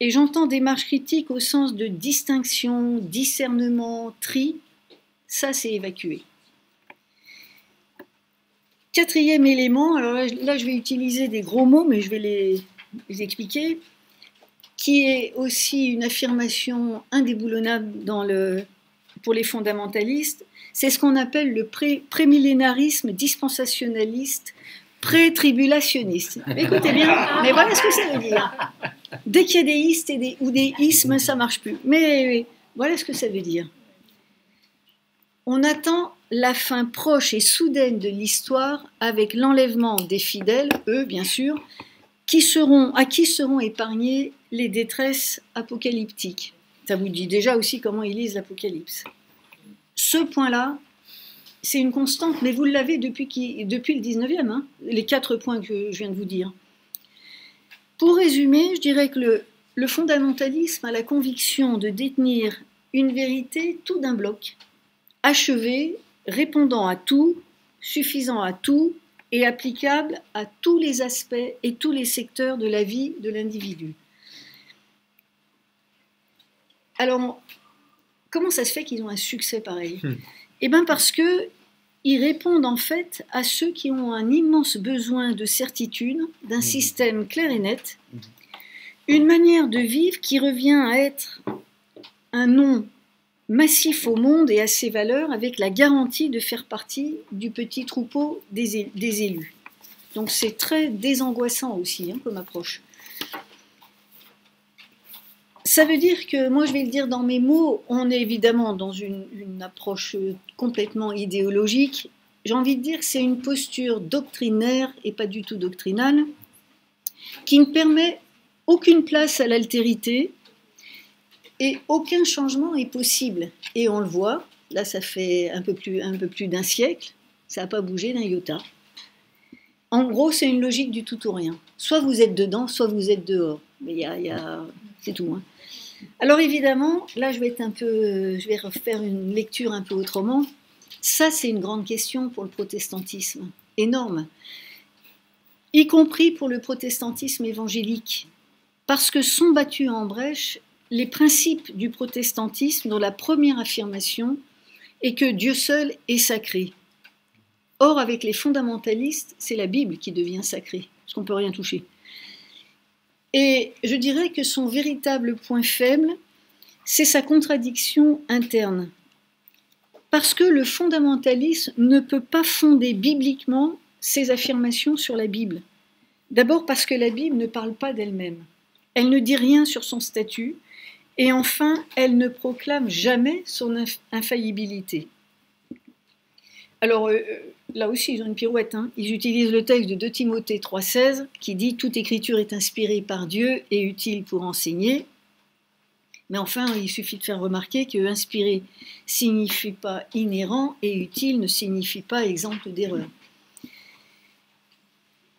et j'entends démarche critique au sens de distinction, discernement, tri, ça c'est évacué. 4e élément, alors là je vais utiliser des gros mots, mais je vais les expliquer, qui est aussi une affirmation indéboulonnable pour les fondamentalistes, c'est ce qu'on appelle le prémillénarisme dispensationaliste, pré-tribulationniste. Écoutez bien, mais voilà ce que ça veut dire. Dès qu'il y a des istes ou des ismes, ça ne marche plus. Mais voilà ce que ça veut dire. On attend la fin proche et soudaine de l'histoire avec l'enlèvement des fidèles, eux bien sûr, à qui seront épargnées les détresses apocalyptiques. Ça vous dit déjà aussi comment ils lisent l'Apocalypse. Ce point-là, c'est une constante, mais vous l'avez depuis le 19e, hein, les 4 points que je viens de vous dire. Pour résumer, je dirais que le fondamentalisme a la conviction de détenir une vérité tout d'un bloc, achevée, répondant à tout, suffisant à tout, et applicable à tous les aspects et tous les secteurs de la vie de l'individu. Alors, comment ça se fait qu'ils ont un succès pareil ? Eh bien parce qu'ils répondent en fait à ceux qui ont un immense besoin de certitude, d'un système clair et net, une manière de vivre qui revient à être un nom massif au monde et à ses valeurs, avec la garantie de faire partie du petit troupeau des élus. Donc c'est très désangoissant aussi comme approche. Ça veut dire que, moi je vais le dire dans mes mots, on est évidemment dans une approche complètement idéologique. J'ai envie de dire que c'est une posture doctrinaire et pas du tout doctrinale, qui ne permet aucune place à l'altérité, et aucun changement est possible. Et on le voit, là ça fait un peu plus d'un siècle, ça n'a pas bougé d'un iota. En gros, c'est une logique du tout ou rien. Soit vous êtes dedans, soit vous êtes dehors. Mais c'est tout. Hein. Alors évidemment, là je vais refaire une lecture un peu autrement. Ça, c'est une grande question pour le protestantisme, énorme. Y compris pour le protestantisme évangélique. Parce que sont battus en brèche les principes du protestantisme, dont la première affirmation et que Dieu seul est sacré. Or, avec les fondamentalistes, c'est la Bible qui devient sacrée, parce qu'on ne peut rien toucher. Et je dirais que son véritable point faible, c'est sa contradiction interne. Parce que le fondamentalisme ne peut pas fonder bibliquement ses affirmations sur la Bible. D'abord parce que la Bible ne parle pas d'elle-même. Elle ne dit rien sur son statut. Et enfin, elle ne proclame jamais son infaillibilité. Alors, là aussi, ils ont une pirouette. Ils utilisent le texte de 2 Timothée 3,16 qui dit « Toute écriture est inspirée par Dieu et utile pour enseigner ». Mais enfin, il suffit de faire remarquer que « inspiré » signifie pas inhérent et « utile » ne signifie pas exempt d'erreur.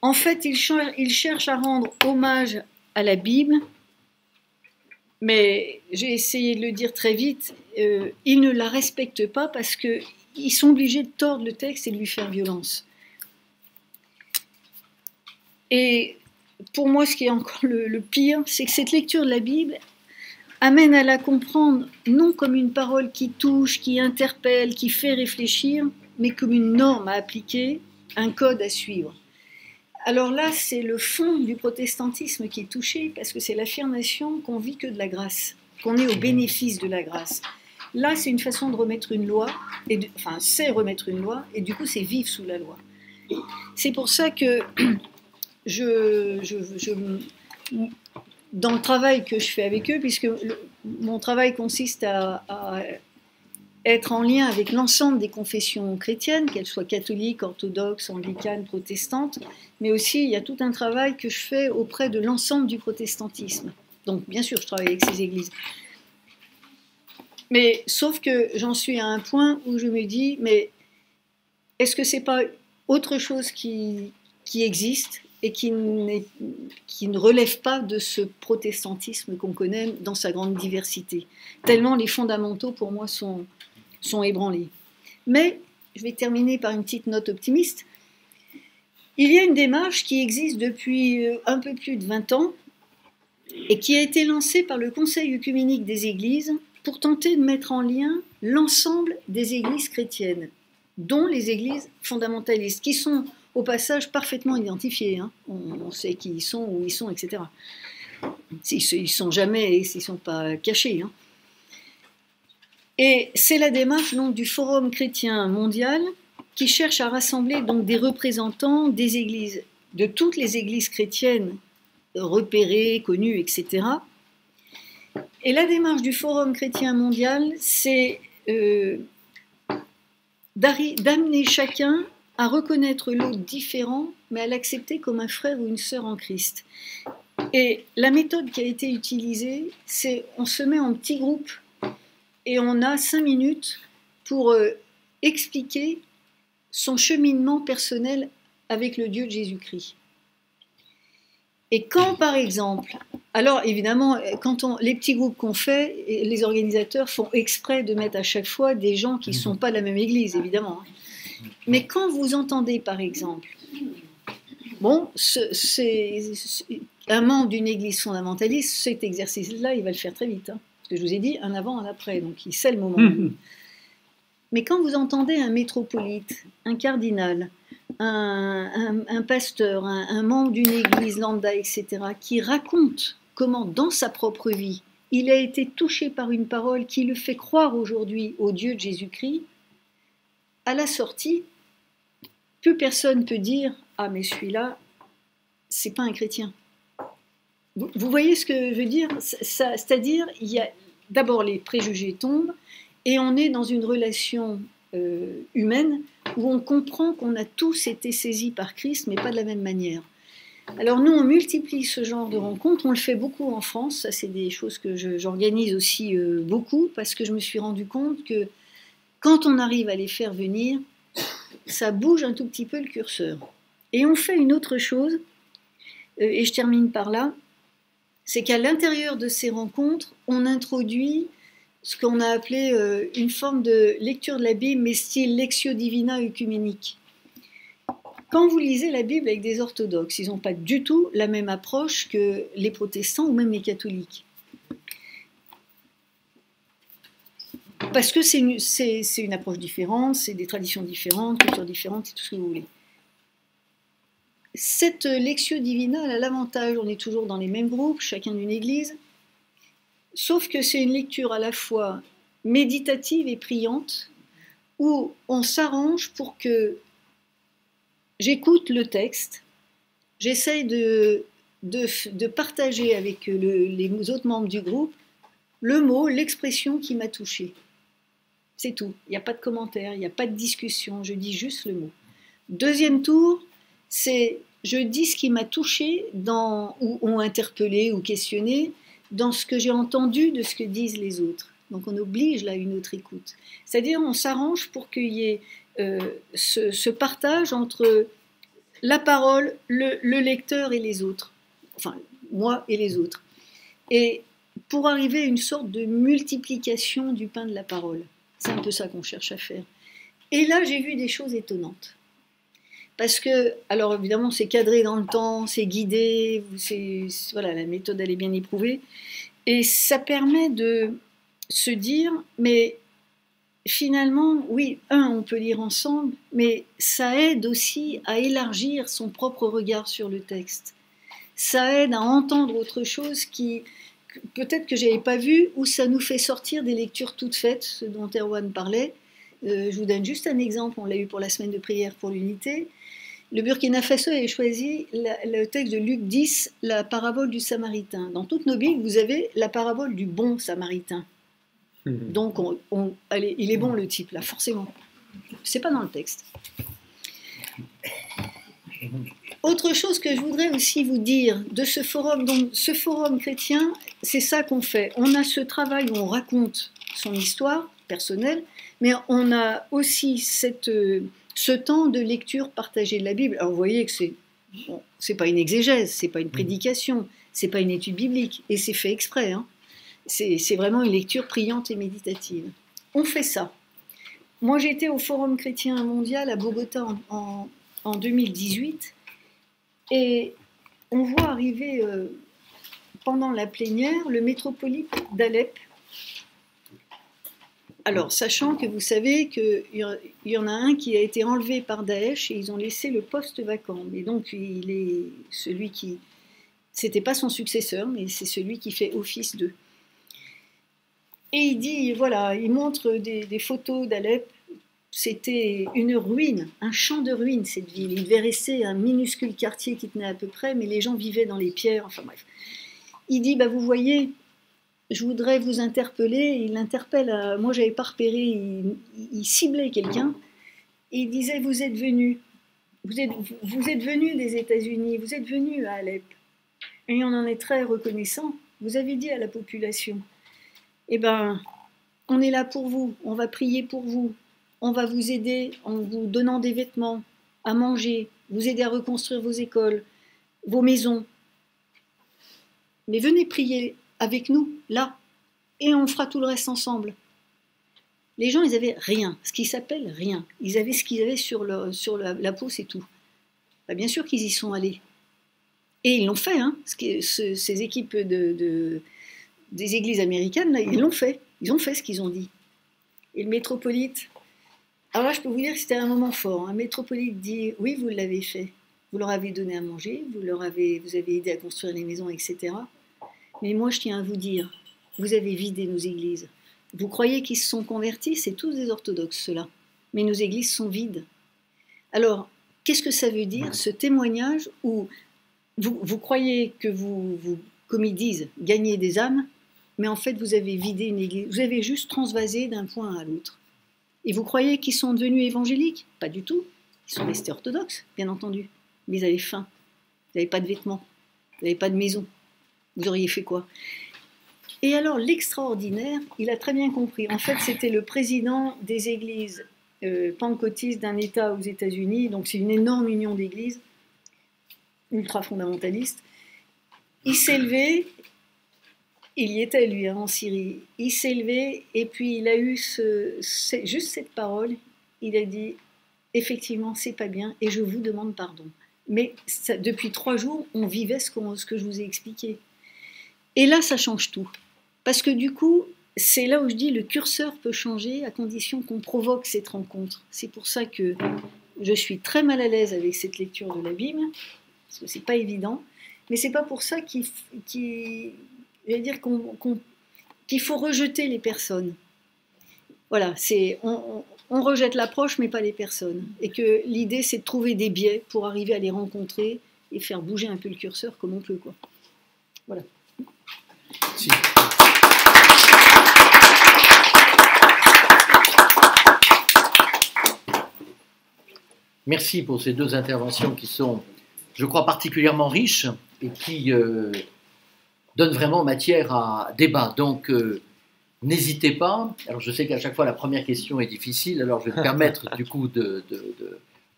En fait, ils cherchent à rendre hommage à la Bible, mais j'ai essayé de le dire très vite, ils ne la respectent pas parce qu'ils sont obligés de tordre le texte et de lui faire violence. Et pour moi, ce qui est encore le pire, c'est que cette lecture de la Bible amène à la comprendre non comme une parole qui touche, qui interpelle, qui fait réfléchir, mais comme une norme à appliquer, un code à suivre. Alors là, c'est le fond du protestantisme qui est touché, parce que c'est l'affirmation qu'on vit que de la grâce, qu'on est au bénéfice de la grâce. Là, c'est une façon de remettre une loi, c'est remettre une loi, et du coup, c'est vivre sous la loi. C'est pour ça que dans le travail que je fais avec eux, puisque mon travail consiste à être en lien avec l'ensemble des confessions chrétiennes, qu'elles soient catholiques, orthodoxes, anglicanes, protestantes, mais aussi il y a tout un travail que je fais auprès de l'ensemble du protestantisme. Donc bien sûr, je travaille avec ces églises. Mais sauf que j'en suis à un point où je me dis, mais est-ce que c'est pas autre chose qui existe et qui ne relève pas de ce protestantisme qu'on connaît dans sa grande diversité. Tellement les fondamentaux, pour moi, sont ébranlés. Mais, je vais terminer par une petite note optimiste. Il y a une démarche qui existe depuis un peu plus de 20 ans et qui a été lancée par le Conseil œcuménique des Églises pour tenter de mettre en lien l'ensemble des églises chrétiennes, dont les églises fondamentalistes, qui sont au passage parfaitement identifiés. On sait qui ils sont, où ils sont, etc. Ils ne sont jamais, ils ne sont pas cachés. Et c'est la démarche donc, du Forum chrétien mondial qui cherche à rassembler donc, des représentants des églises, de toutes les églises chrétiennes repérées, connues, etc. Et la démarche du Forum chrétien mondial, c'est d'amener chacun à reconnaître l'autre différent, mais à l'accepter comme un frère ou une sœur en Christ. Et la méthode qui a été utilisée, c'est on se met en petits groupes et on a 5 minutes pour expliquer son cheminement personnel avec le Dieu de Jésus-Christ. Et quand, par exemple, alors évidemment, quand les petits groupes qu'on fait, les organisateurs font exprès de mettre à chaque fois des gens qui ne sont pas de la même église, évidemment. Mais quand vous entendez, par exemple, bon, c'est un membre d'une église fondamentaliste, cet exercice-là, il va le faire très vite. Parce que je vous ai dit, un avant, un après, donc il sait le moment. Mais quand vous entendez un métropolite, un cardinal, un pasteur, un membre d'une église lambda, etc., qui raconte comment, dans sa propre vie, il a été touché par une parole qui le fait croire aujourd'hui au Dieu de Jésus-Christ, à la sortie, plus personne ne peut dire « Ah, mais celui-là, c'est pas un chrétien ». Vous voyez ce que je veux dire ? C'est-à-dire, il y a d'abord les préjugés tombent et on est dans une relation humaine où on comprend qu'on a tous été saisis par Christ, mais pas de la même manière. Alors nous, on multiplie ce genre de rencontres, on le fait beaucoup en France, ça c'est des choses que j'organise aussi beaucoup, parce que je me suis rendu compte que quand on arrive à les faire venir, ça bouge un tout petit peu le curseur. Et on fait une autre chose, et je termine par là, c'est qu'à l'intérieur de ces rencontres, on introduit ce qu'on a appelé une forme de lecture de la Bible, mais style Lectio Divina œcuménique. Quand vous lisez la Bible avec des orthodoxes, ils n'ont pas du tout la même approche que les protestants ou même les catholiques. Parce que c'est une approche différente, c'est des traditions différentes, cultures différentes, c'est tout ce que vous voulez. Cette Lectio Divina, elle a l'avantage, on est toujours dans les mêmes groupes, chacun d'une église, sauf que c'est une lecture à la fois méditative et priante, où on s'arrange pour que j'écoute le texte, j'essaye de partager avec les autres membres du groupe le mot, l'expression qui m'a touchée. C'est tout. Il n'y a pas de commentaire, il n'y a pas de discussion, je dis juste le mot. Deuxième tour, c'est je dis ce qui m'a touchée ou interpellé ou questionné dans ce que j'ai entendu de ce que disent les autres. Donc on oblige là une autre écoute. C'est-à-dire on s'arrange pour qu'il y ait ce partage entre la parole, le lecteur et les autres. Enfin, moi et les autres. Et pour arriver à une sorte de multiplication du pain de la parole. C'est un peu ça qu'on cherche à faire. Et là, j'ai vu des choses étonnantes. Parce que, alors évidemment, c'est cadré dans le temps, c'est guidé, voilà, la méthode, elle est bien éprouvée. Et ça permet de se dire, mais finalement, oui, on peut lire ensemble, mais ça aide aussi à élargir son propre regard sur le texte. Ça aide à entendre autre chose qui, peut-être que je n'avais pas vu, ou ça nous fait sortir des lectures toutes faites, ce dont Erwan parlait. Je vous donne juste un exemple, on l'a eu pour la semaine de prière pour l'unité. Le Burkina Faso avait choisi le texte de Luc 10, la parabole du Samaritain. Dans toutes nos Bibles, vous avez la parabole du bon Samaritain. Donc, allez, il est bon le type, là, forcément. C'est pas dans le texte. Autre chose que je voudrais aussi vous dire de ce forum, donc ce forum chrétien, c'est ça qu'on fait. On a ce travail où on raconte son histoire personnelle, mais on a aussi ce temps de lecture partagée de la Bible. Alors vous voyez que c'est pas une exégèse, c'est pas une prédication, c'est pas une étude biblique, et c'est fait exprès. Hein. C'est vraiment une lecture priante et méditative. On fait ça. Moi j'étais au Forum chrétien mondial à Bogota en 2018, et on voit arriver pendant la plénière le métropolite d'Alep. Alors, sachant que vous savez qu'il y en a un qui a été enlevé par Daesh et ils ont laissé le poste vacant. Et donc, il est celui qui... C'était pas son successeur, mais c'est celui qui fait office d'eux. Et il dit, voilà, il montre des photos d'Alep. C'était une ruine, un champ de ruines, cette ville. Il devait rester un minuscule quartier qui tenait à peu près, mais les gens vivaient dans les pierres, enfin bref. Il dit, vous voyez, je voudrais vous interpeller. Il interpelle, moi j'avais pas repéré, il ciblait quelqu'un, et il disait, vous êtes venu des États-Unis, vous êtes venu à Alep, et on en est très reconnaissant. Vous avez dit à la population, on est là pour vous, on va prier pour vous. On va vous aider en vous donnant des vêtements, à manger, vous aider à reconstruire vos écoles, vos maisons. Mais venez prier avec nous, là, et on fera tout le reste ensemble. Les gens, ils n'avaient rien, ce qui s'appelle rien. Ils avaient ce qu'ils avaient sur la peau, c'est tout. Bien sûr qu'ils y sont allés. Et ils l'ont fait, hein. Ces équipes des églises américaines, là, ils l'ont fait. Ils ont fait ce qu'ils ont dit. Et le métropolite... Alors là, je peux vous dire que c'était un moment fort. Un métropolite dit, oui, vous l'avez fait. Vous leur avez donné à manger, vous avez aidé à construire les maisons, etc. Mais moi, je tiens à vous dire, vous avez vidé nos églises. Vous croyez qu'ils se sont convertis? C'est tous des orthodoxes, ceux-là. Mais nos églises sont vides. Alors, qu'est-ce que ça veut dire, ce témoignage où vous croyez que vous, comme ils disent, gagnez des âmes, mais en fait, vous avez vidé une église. Vous avez juste transvasé d'un point à l'autre. Et vous croyez qu'ils sont devenus évangéliques? Pas du tout. Ils sont restés orthodoxes, bien entendu. Mais ils avaient faim. Ils n'avaient pas de vêtements. Ils n'avaient pas de maison. Vous auriez fait quoi? Et alors, l'extraordinaire, il a très bien compris. En fait, c'était le président des églises pentecôtistes d'un État aux États-Unis. Donc, c'est une énorme union d'églises ultra-fondamentalistes. Il s'est levé... Il y était, lui, en Syrie. Il s'est levé et puis il a eu juste cette parole. Il a dit, effectivement, c'est pas bien et je vous demande pardon. Mais ça, depuis 3 jours, on vivait ce que je vous ai expliqué. Et là, ça change tout. Parce que du coup, c'est là où je dis le curseur peut changer à condition qu'on provoque cette rencontre. C'est pour ça que je suis très mal à l'aise avec cette lecture de la Bible, parce que c'est pas évident, mais c'est pas pour ça qu'il faut rejeter les personnes. Voilà, on rejette l'approche, mais pas les personnes. Et que l'idée, c'est de trouver des biais pour arriver à les rencontrer et faire bouger un peu le curseur comme on peut, quoi. Voilà. Si. Merci pour ces deux interventions qui sont, je crois, particulièrement riches et qui donnent vraiment matière à débat. Donc, n'hésitez pas. Alors, je sais qu'à chaque fois, la première question est difficile, alors je vais me permettre du coup de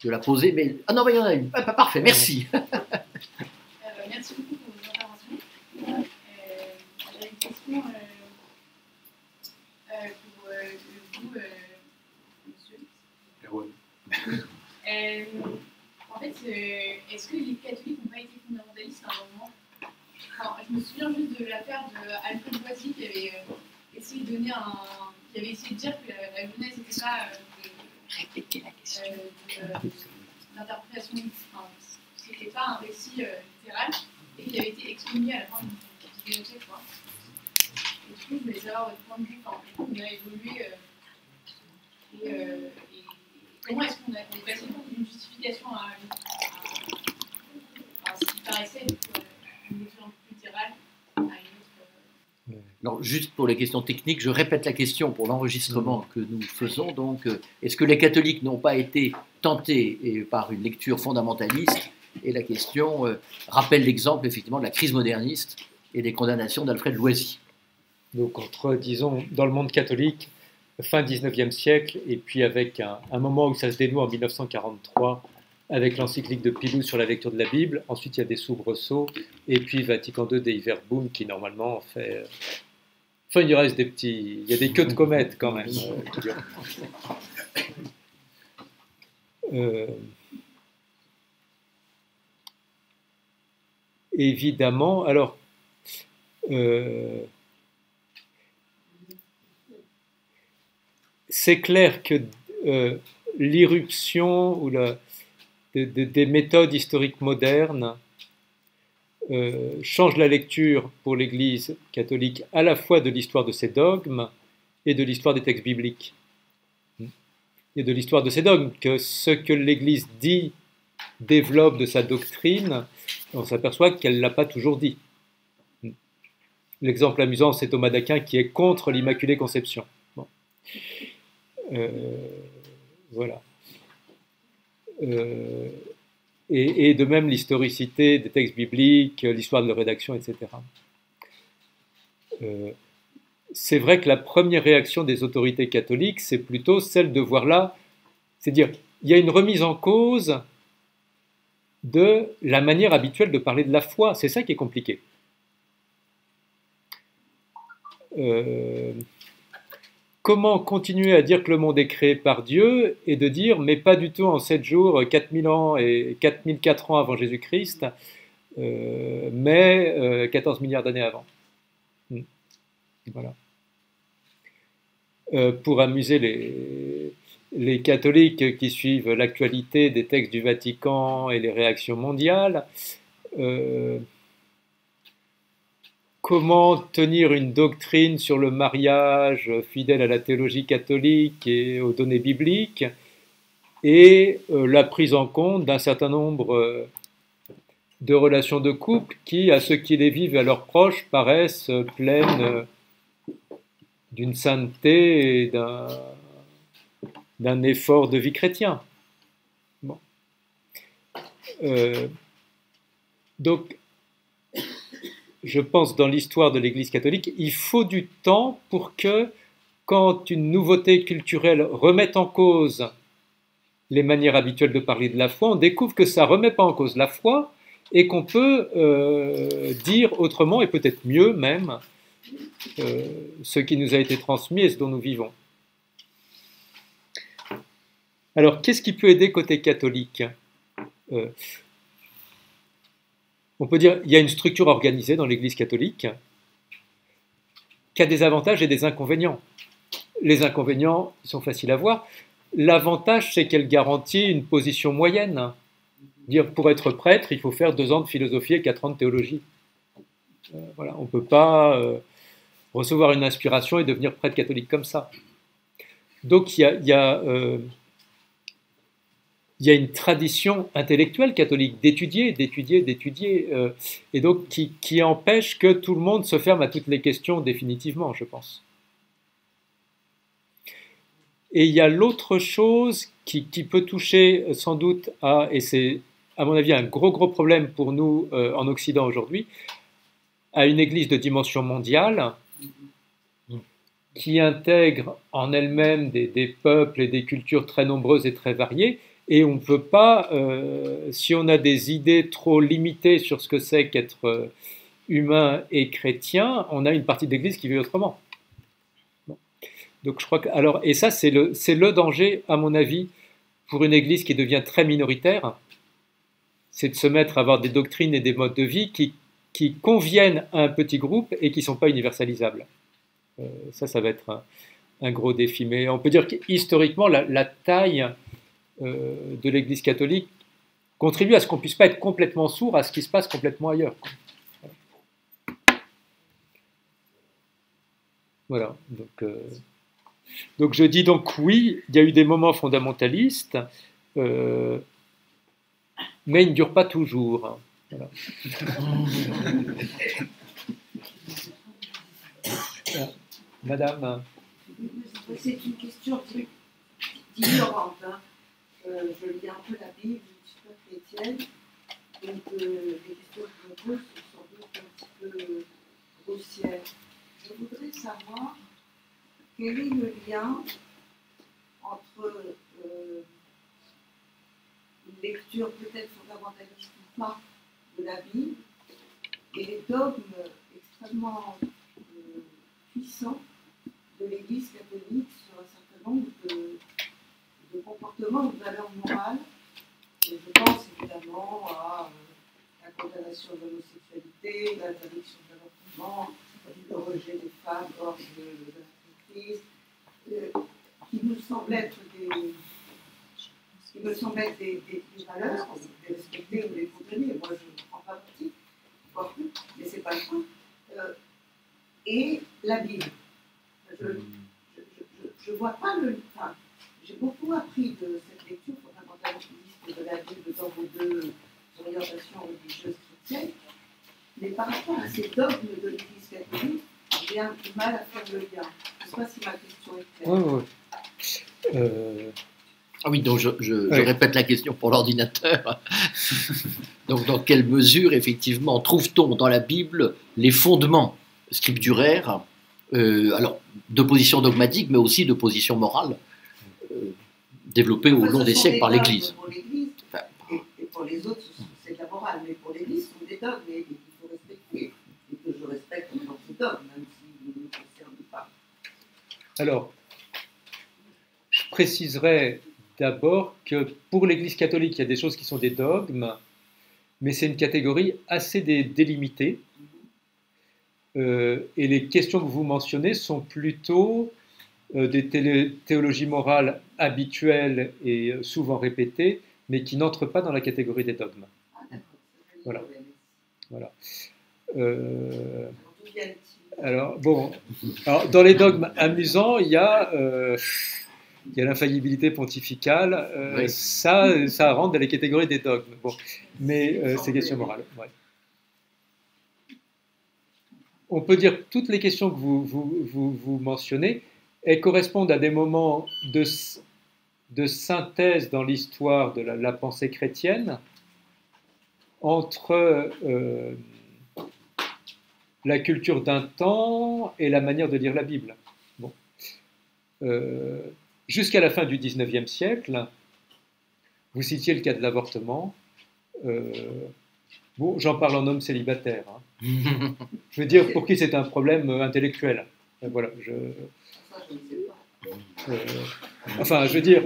la poser. Mais... Ah non, mais il y en a une. Ah, parfait, merci. Merci beaucoup pour vos interventions. J'avais une question pour vous, monsieur. En fait, est-ce que les catholiques n'ont pas été fondamentalistes à un moment? Enfin, je me souviens juste de l'affaire d'Alfred Boissy qui avait essayé de donner qui avait essayé de dire que la Genèse n'était pas Répétez la question. D'interprétation, enfin, c'était pas un récit littéral et qui avait été excommunié à la fin du XIXe siècle, quoi. Et du coup, je voulais savoir votre point de vue, enfin, comment on a évolué et comment est-ce qu'on est passé d'une justification à ce qui paraissait une lecture un peu littérale à une autre. Alors, juste pour les questions techniques, je répète la question pour l'enregistrement que nous faisons. Donc, est-ce que les catholiques n'ont pas été tentés par une lecture fondamentaliste? Et la question rappelle l'exemple, effectivement, de la crise moderniste et des condamnations d'Alfred Loisy. Donc, disons, dans le monde catholique, fin 19e siècle, et puis avec un moment où ça se dénoue en 1943, avec l'encyclique de Pilou sur la lecture de la Bible. Ensuite, il y a des soubresauts, et puis Vatican II, Dei Verbum, qui normalement fait... Enfin, il reste des petits... Il y a des queues de comètes, quand même. Évidemment, alors... c'est clair que l'irruption ou des méthodes historiques modernes change la lecture pour l'Église catholique à la fois de l'histoire de ses dogmes et de l'histoire des textes bibliques. Et de l'histoire de ses dogmes, que ce que l'Église dit développe de sa doctrine, on s'aperçoit qu'elle ne l'a pas toujours dit. L'exemple amusant, c'est Thomas d'Aquin qui est contre l'Immaculée Conception. Bon. Voilà. Et de même l'historicité des textes bibliques, l'histoire de leur rédaction, etc. C'est vrai que la première réaction des autorités catholiques, c'est plutôt celle de voir là, c'est-à-dire, il y a une remise en cause de la manière habituelle de parler de la foi. C'est ça qui est compliqué. Comment continuer à dire que le monde est créé par Dieu et de dire, mais pas du tout en 7 jours, 4000 ans et 4004 ans avant Jésus-Christ, mais 14 milliards d'années avant. Voilà. Pour amuser les catholiques qui suivent l'actualité des textes du Vatican et les réactions mondiales, comment tenir une doctrine sur le mariage fidèle à la théologie catholique et aux données bibliques et la prise en compte d'un certain nombre de relations de couple qui, à ceux qui les vivent et à leurs proches, paraissent pleines d'une sainteté et d'un effort de vie chrétien. Bon. Donc, je pense, dans l'histoire de l'Église catholique, il faut du temps pour que, quand une nouveauté culturelle remette en cause les manières habituelles de parler de la foi, on découvre que ça ne remet pas en cause la foi et qu'on peut dire autrement et peut-être mieux même ce qui nous a été transmis et ce dont nous vivons. Alors, qu'est-ce qui peut aider côté catholique ? On peut dire qu'il y a une structure organisée dans l'Église catholique. qui a des avantages et des inconvénients. Les inconvénients, ils sont faciles à voir. L'avantage, c'est qu'elle garantit une position moyenne. Dire, pour être prêtre, il faut faire 2 ans de philosophie et 4 ans de théologie. Voilà, on ne peut pas recevoir une inspiration et devenir prêtre catholique comme ça. Donc il y a une tradition intellectuelle catholique d'étudier, et donc qui empêche que tout le monde se ferme à toutes les questions définitivement, je pense. Et il y a l'autre chose qui peut toucher sans doute à, et c'est à mon avis un gros problème pour nous en Occident aujourd'hui, à une église de dimension mondiale qui intègre en elle-même des peuples et des cultures très nombreuses et très variées, et on ne peut pas, si on a des idées trop limitées sur ce que c'est qu'être humain et chrétien, on a une partie de l'Église qui vit autrement. Bon. Donc je crois que, alors, et ça c'est le danger, à mon avis, pour une Église qui devient très minoritaire, c'est de se mettre à avoir des doctrines et des modes de vie qui conviennent à un petit groupe et qui ne sont pas universalisables. Ça va être un gros défi. Mais on peut dire qu'historiquement, la taille de l'Église catholique contribue à ce qu'on ne puisse pas être complètement sourd à ce qui se passe complètement ailleurs. Voilà. Donc je dis donc oui, il y a eu des moments fondamentalistes, mais ils ne durent pas toujours. Voilà. Madame. C'est une question ignorante. Hein. Je lis un peu la Bible, je ne suis pas chrétienne, donc les questions que je me pose sont sans doute un petit peu grossières. Je voudrais savoir quel est le lien entre une lecture peut-être fondamentaliste ou pas de la Bible et les dogmes extrêmement puissants de l'Église catholique sur un certain nombre de comportements ou de valeurs morales. Et je pense évidemment à la condamnation de l'homosexualité, l'interdiction de l'avortement, le rejet des femmes hors de l'entreprise, qui me semblent être des valeurs, les respecter ou les contenir. Moi, je ne prends pas parti, mais ce n'est pas le point. Et la Bible. Je ne vois pas le. Enfin, j'ai beaucoup appris de cette lecture fondamentaliste de la Bible dans vos 2 orientations religieuses chrétiennes, mais par rapport à ces dogmes de l'Église catholique, j'ai un peu mal à faire le lien. Je ne sais pas si ma question est claire. Ah oui, donc je répète la question pour l'ordinateur. Donc, dans quelle mesure, effectivement, trouve-t-on dans la Bible les fondements scripturaires, alors de position dogmatique, mais aussi de position morale, développées au long des siècles par l'Église. Pour l'Église, et pour les autres, c'est de la morale, mais pour l'Église, ce sont des dogmes et qu'il faut respecter, et que je respecte dans ces dogmes, même s'ils ne me concernent pas. Alors, je préciserai d'abord que pour l'Église catholique, il y a des choses qui sont des dogmes, mais c'est une catégorie assez délimitée. Et les questions que vous mentionnez sont plutôt des théologies morales habituelles et souvent répétées, mais qui n'entrent pas dans la catégorie des dogmes. Ah, d'accord. Voilà. Alors, bon, alors, dans les dogmes amusants, il y a l'infaillibilité pontificale, oui. ça rentre dans les catégories des dogmes. Bon, mais c'est question morale. Ouais. On peut dire que toutes les questions que vous mentionnez, elles correspondent à des moments de synthèse dans l'histoire de la pensée chrétienne entre la culture d'un temps et la manière de lire la Bible. Bon. Jusqu'à la fin du XIXe siècle, vous citiez le cas de l'avortement. Bon, j'en parle en homme célibataire. Hein. Je veux dire, pour qui c'est un problème intellectuel. Voilà, enfin, je veux dire,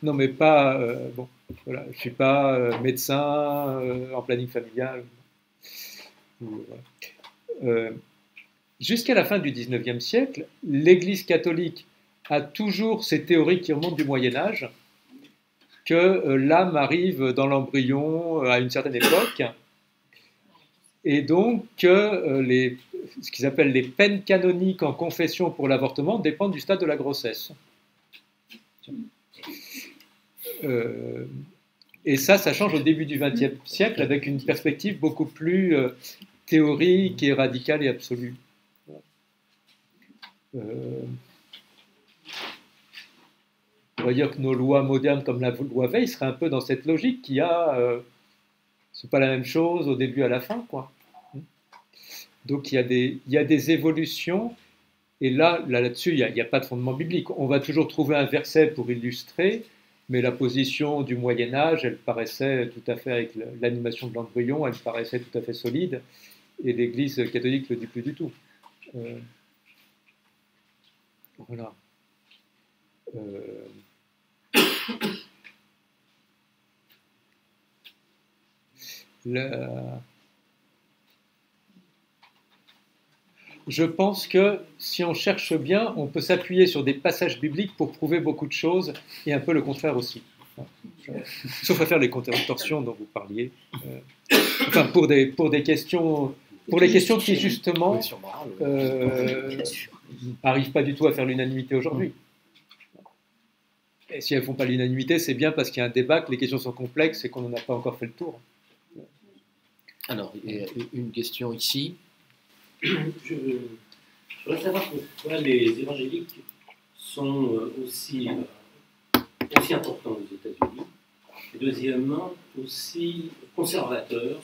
non, mais pas. Bon, voilà, je ne suis pas médecin en planning familial. jusqu'à la fin du XIXe siècle, l'Église catholique a toujours ces théories qui remontent du Moyen-Âge, que l'âme arrive dans l'embryon à une certaine époque, et donc que ce qu'ils appellent les peines canoniques en confession pour l'avortement dépendent du stade de la grossesse. Et ça change au début du XXe siècle avec une perspective beaucoup plus théorique et radicale et absolue. On va dire que nos lois modernes comme la loi Veil seraient un peu dans cette logique qui a... c'est pas la même chose au début à la fin, quoi. Donc il y a des évolutions, et là-dessus, il n'y a pas de fondement biblique. On va toujours trouver un verset pour illustrer, mais la position du Moyen-Âge, elle paraissait tout à fait, avec l'animation de l'embryon, elle paraissait tout à fait solide, et l'Église catholique ne le dit plus du tout. Voilà. Je pense que si on cherche bien, on peut s'appuyer sur des passages bibliques pour prouver beaucoup de choses, et un peu le contraire aussi. Sauf à faire les contorsions dont vous parliez. Enfin, pour des questions, pour les questions qui justement n'arrivent pas du tout à faire l'unanimité aujourd'hui. Et si elles ne font pas l'unanimité, c'est bien parce qu'il y a un débat, que les questions sont complexes et qu'on n'en a pas encore fait le tour. Alors, il y a une question ici. Je voudrais savoir pourquoi les évangéliques sont aussi importants aux États-Unis, et deuxièmement, aussi conservateurs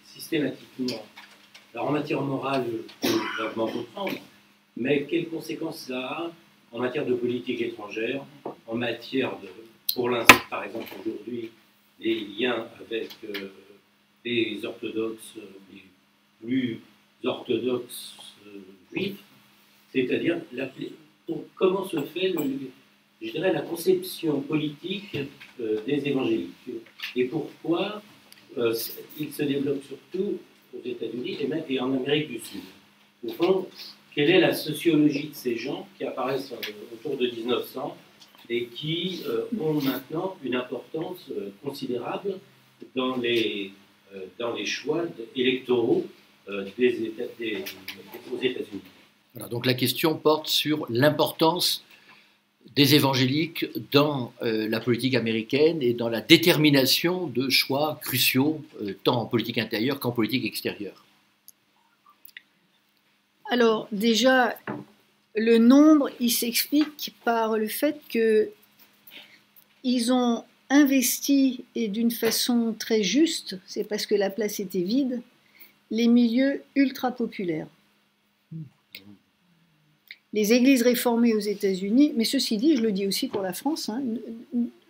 systématiquement. Alors en matière morale, je peux vaguement comprendre, mais quelles conséquences ça a en matière de politique étrangère, en matière de, pour l'instant, par exemple aujourd'hui, les liens avec les orthodoxes, les plus orthodoxes juifs, c'est-à-dire comment se fait je dirais, la conception politique des évangéliques et pourquoi ils se développent surtout aux États-Unis et en Amérique du Sud. Au fond, quelle est la sociologie de ces gens qui apparaissent autour de 1900 et qui ont maintenant une importance considérable dans les choix électoraux aux États-Unis. Voilà, donc la question porte sur l'importance des évangéliques dans la politique américaine et dans la détermination de choix cruciaux, tant en politique intérieure qu'en politique extérieure. Alors déjà, le nombre, il s'explique par le fait qu'ils ont investi, et d'une façon très juste, c'est parce que la place était vide, les milieux ultra-populaires. Les églises réformées aux États-Unis, mais ceci dit, je le dis aussi pour la France, hein,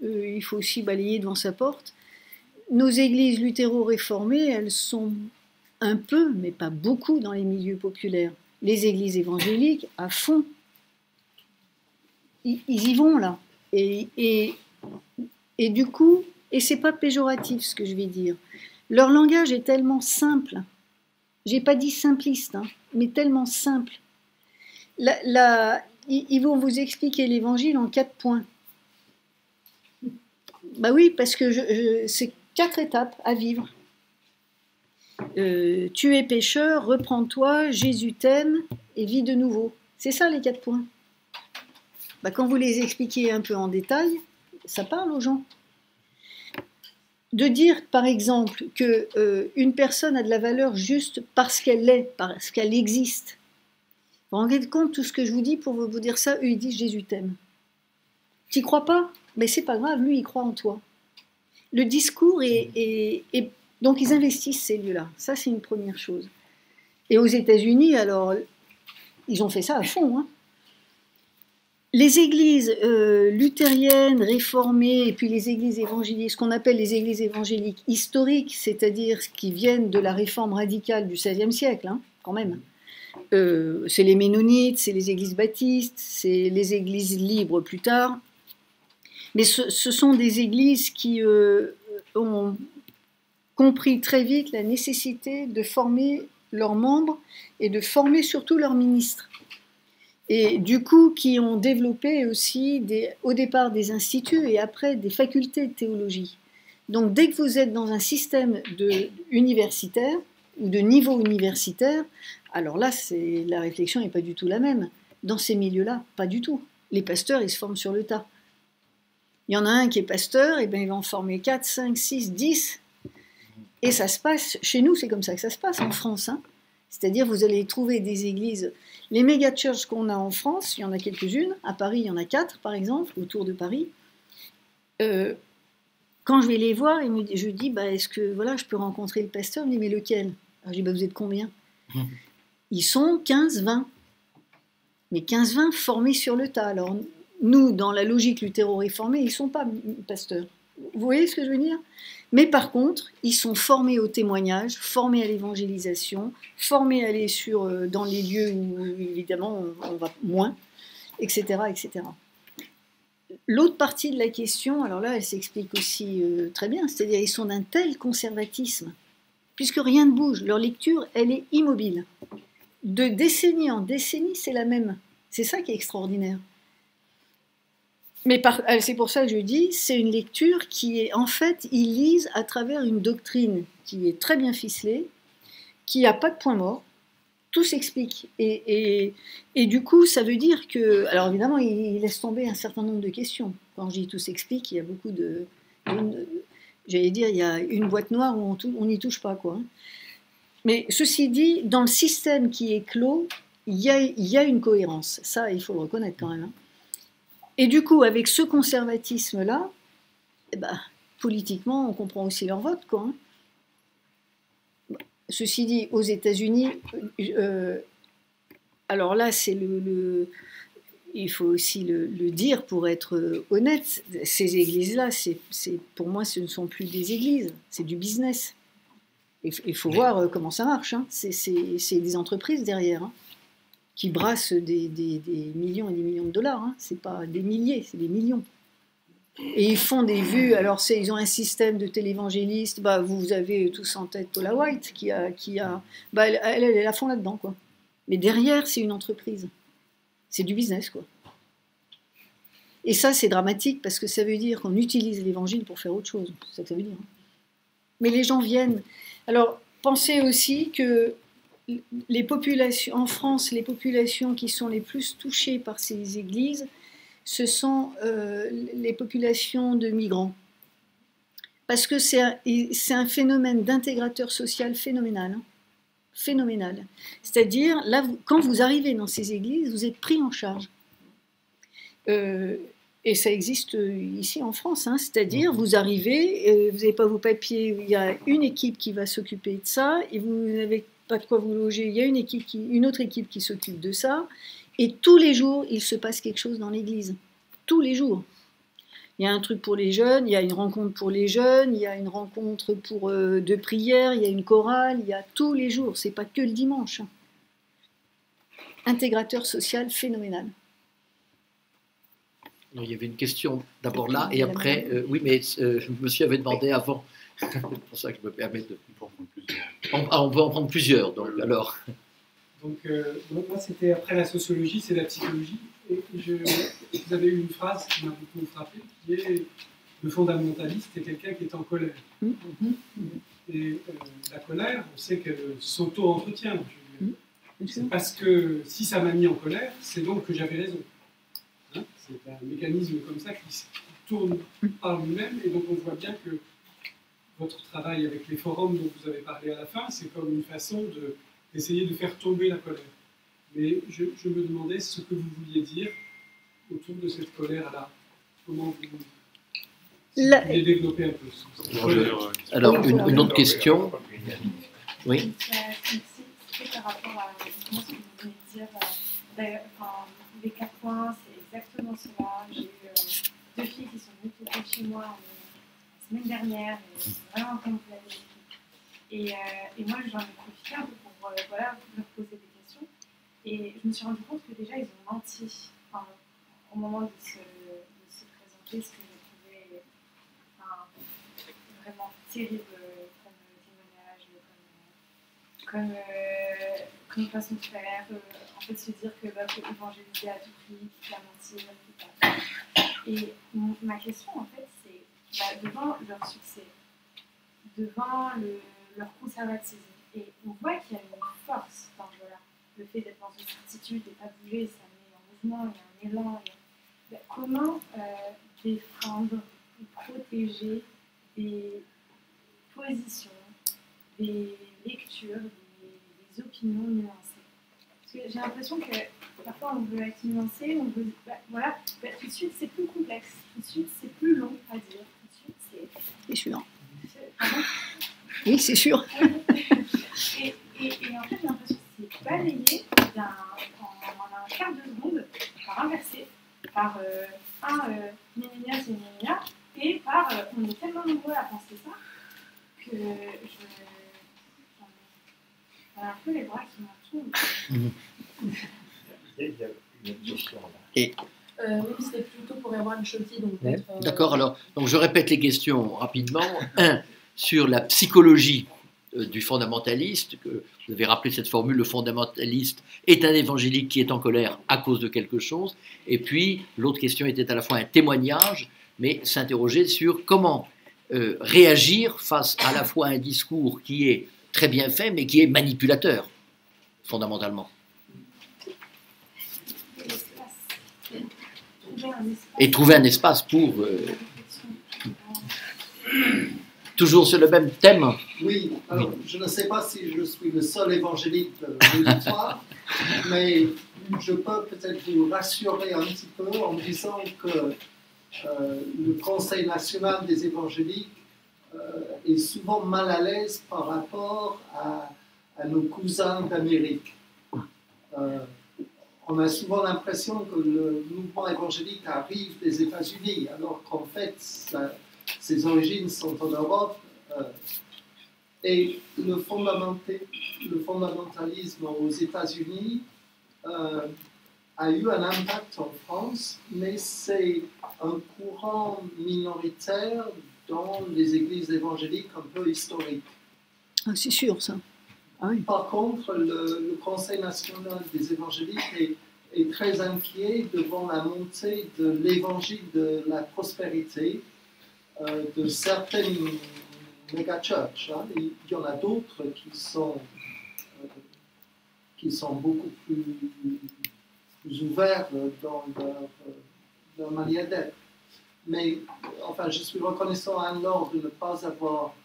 il faut aussi balayer devant sa porte, nos églises luthéro-réformées, elles sont un peu, mais pas beaucoup, dans les milieux populaires. Les églises évangéliques, à fond, ils y vont là. Et du coup, et c'est pas péjoratif ce que je vais dire, leur langage est tellement simple, j'ai pas dit simpliste, hein, mais tellement simple. Ils vont vous expliquer l'évangile en 4 points. Bah oui, parce que c'est 4 étapes à vivre. Tu es pécheur, reprends-toi, Jésus t'aime et vis de nouveau. C'est ça les 4 points. Bah, quand vous les expliquez un peu en détail, ça parle aux gens. De dire, par exemple, qu'une personne a de la valeur juste parce qu'elle l'est, parce qu'elle existe. Vous vous rendez compte tout ce que je vous dis pour vous dire ça, eux ils disent Jésus t'aime. Tu n'y crois pas? Mais c'est pas grave, lui il croit en toi. Le discours est donc ils investissent ces lieux-là. Ça c'est une première chose. Et aux États-Unis, alors, ils ont fait ça à fond, hein. Les églises luthériennes, réformées, et puis les églises évangéliques, ce qu'on appelle les églises évangéliques historiques, c'est-à-dire qui viennent de la réforme radicale du XVIe siècle, hein, quand même. C'est les Ménonites, c'est les églises baptistes, c'est les églises libres plus tard. Mais ce sont des églises qui ont compris très vite la nécessité de former leurs membres et de former surtout leurs ministres. Et du coup, qui ont développé aussi au départ des instituts et après des facultés de théologie. Donc dès que vous êtes dans un système universitaire ou de niveau universitaire, alors là, la réflexion n'est pas du tout la même. Dans ces milieux-là, pas du tout. Les pasteurs, ils se forment sur le tas. Il y en a un qui est pasteur, et bien il va en former 4, 5, 6, 10. Et ça se passe, chez nous, c'est comme ça que ça se passe en France. Hein. C'est-à-dire, vous allez trouver des églises. Les méga-churches qu'on a en France, il y en a quelques-unes. À Paris, il y en a 4, par exemple, autour de Paris. Quand je vais les voir, je dis, bah, est-ce que voilà, je peux rencontrer le pasteur? Il me dit, mais lequel? Alors, je dis, bah, vous êtes combien? Ils sont 15, 20. Mais 15, 20 formés sur le tas. Alors, nous, dans la logique luthéro-réformée, ils ne sont pas pasteurs. Vous voyez ce que je veux dire? Mais par contre, ils sont formés au témoignage, formés à l'évangélisation, formés à aller dans les lieux où, évidemment, on va moins, etc., etc. L'autre partie de la question, alors là, elle s'explique aussi très bien, c'est-à-dire ils sont d'un tel conservatisme, puisque rien ne bouge, leur lecture, elle est immobile. De décennie en décennie, c'est la même. C'est ça qui est extraordinaire. Mais c'est pour ça que je dis, c'est une lecture qui est, en fait, ils lisent à travers une doctrine qui est très bien ficelée, qui n'a pas de point mort, tout s'explique. Et du coup, ça veut dire que, alors évidemment, il laisse tomber un certain nombre de questions. Quand je dis tout s'explique, il y a beaucoup j'allais dire, il y a une boîte noire où on n'y touche pas, quoi. Mais ceci dit, dans le système qui est clos, il y a une cohérence. Ça, il faut le reconnaître quand même. Hein. Et du coup, avec ce conservatisme-là, eh ben, politiquement, on comprend aussi leur vote, quoi. Hein. Ceci dit, aux États-Unis, alors là, c'est il faut aussi le dire pour être honnête, ces églises-là, pour moi, ce ne sont plus des églises, c'est du business. Il faut voir comment ça marche. Hein. C'est des entreprises derrière. Hein, qui brassent des millions et des millions de dollars. Hein. C'est pas des milliers, c'est des millions. Et ils font des vues. Alors, ils ont un système de télévangélistes. Bah, vous avez tous en tête Paula White, qui a bah, elle est à fond là-dedans, quoi. Mais derrière, c'est une entreprise. C'est du business, quoi. Et ça, c'est dramatique, parce que ça veut dire qu'on utilise l'évangile pour faire autre chose. C'est ça que ça veut dire. Mais les gens viennent. Alors, pensez aussi que les populations, en France, les populations qui sont les plus touchées par ces églises, ce sont les populations de migrants. Parce que c'est un phénomène d'intégrateur social phénoménal. Hein, phénoménal. C'est-à-dire, là, quand vous arrivez dans ces églises, vous êtes pris en charge. Et ça existe ici en France. Hein, c'est-à-dire, vous arrivez, vous n'avez pas vos papiers, il y a une équipe qui va s'occuper de ça, et vous n'avez pas de quoi vous loger, il y a une autre équipe qui s'occupe de ça, et tous les jours, il se passe quelque chose dans l'église. Tous les jours. Il y a un truc pour les jeunes, il y a une rencontre pour les jeunes, il y a une rencontre de prière, il y a une chorale, il y a tous les jours, c'est pas que le dimanche. Hein. Intégrateur social phénoménal. Non, il y avait une question d'abord là, et après, oui, mais monsieur avait demandé avant. C'est pour ça que je me permets de... On peut en prendre plusieurs, donc alors. Donc moi, c'était après la sociologie, c'est la psychologie. Et vous avez eu une phrase qui m'a beaucoup frappé, qui est le fondamentaliste est quelqu'un qui est en colère. Et la colère, on sait qu'elle s'auto-entretient. C'est parce que si ça m'a mis en colère, c'est donc que j'avais raison. Hein, c'est un mécanisme comme ça qui tourne par lui-même, et donc on voit bien que votre travail avec les forums dont vous avez parlé à la fin, c'est comme une façon d'essayer de faire tomber la colère. Mais je me demandais ce que vous vouliez dire autour de cette colère-là. Comment vous vouliez développer un peu. Alors, une autre question. Oui. C'est par rapport à ce que vous venez de dire. Les 4 points, c'est exactement cela. J'ai eu 2 filles qui sont venues toquer chez moi la semaine dernière, et c'est vraiment comme vous l'avez dit. Et moi, j'en ai profité un peu pour leur poser des questions. Et je me suis rendu compte que déjà, ils ont menti au moment de se présenter, ce que j'ai trouvé vraiment terrible comme témoignage, comme façon de faire, en fait se dire que faut évangéliser à tout prix, quitte à mentir, et ma question en fait c'est devant leur succès, devant leur conservatisme, et on voit qu'il y a une force dans le fait d'être dans une certitude et pas bouger, ça met en mouvement, il y a un élan. Comment défendre ou protéger des positions, des lectures, des opinions nuancées? Parce que j'ai l'impression que parfois on veut être nuancé, on veut, tout de suite c'est plus complexe, tout de suite c'est plus long à dire, tout de suite C'est sûr. Pardon? Oui, c'est sûr. Et en fait j'ai l'impression que c'est balayé en un quart de seconde par un verset, par gna c'est gna, et par on est tellement nombreux à penser ça que j'en ai un peu les bras qui m'en tombent. Il y a une question là. Oui, c'était plutôt pour avoir une chaussée. D'accord, alors donc je répète les questions rapidement. 1. Sur la psychologie du fondamentaliste, que vous avez rappelé cette formule, le fondamentaliste est un évangélique qui est en colère à cause de quelque chose. Et puis l'autre question était à la fois un témoignage, mais s'interroger sur comment réagir face à la fois à un discours qui est très bien fait, mais qui est manipulateur, fondamentalement. Et trouver un espace pour... toujours sur le même thème. Oui, alors je ne sais pas si je suis le seul évangélique de l'auditoire, mais je peux peut-être vous rassurer un petit peu en disant que le Conseil national des évangéliques est souvent mal à l'aise par rapport à nos cousins d'Amérique. On a souvent l'impression que le mouvement évangélique arrive des États-Unis, alors qu'en fait, ses origines sont en Europe. Et le fondamentalisme aux États-Unis a eu un impact en France, mais c'est un courant minoritaire dans les églises évangéliques un peu historiques. Ah, c'est sûr, ça. Ah oui. Par contre, le Conseil national des évangéliques est très inquiet devant la montée de l'évangile de la prospérité de certaines méga-churches. Hein. Il y en a d'autres qui sont beaucoup plus ouverts dans leur manière d'être. Mais enfin, je suis reconnaissant à Anne-Laure de ne pas avoir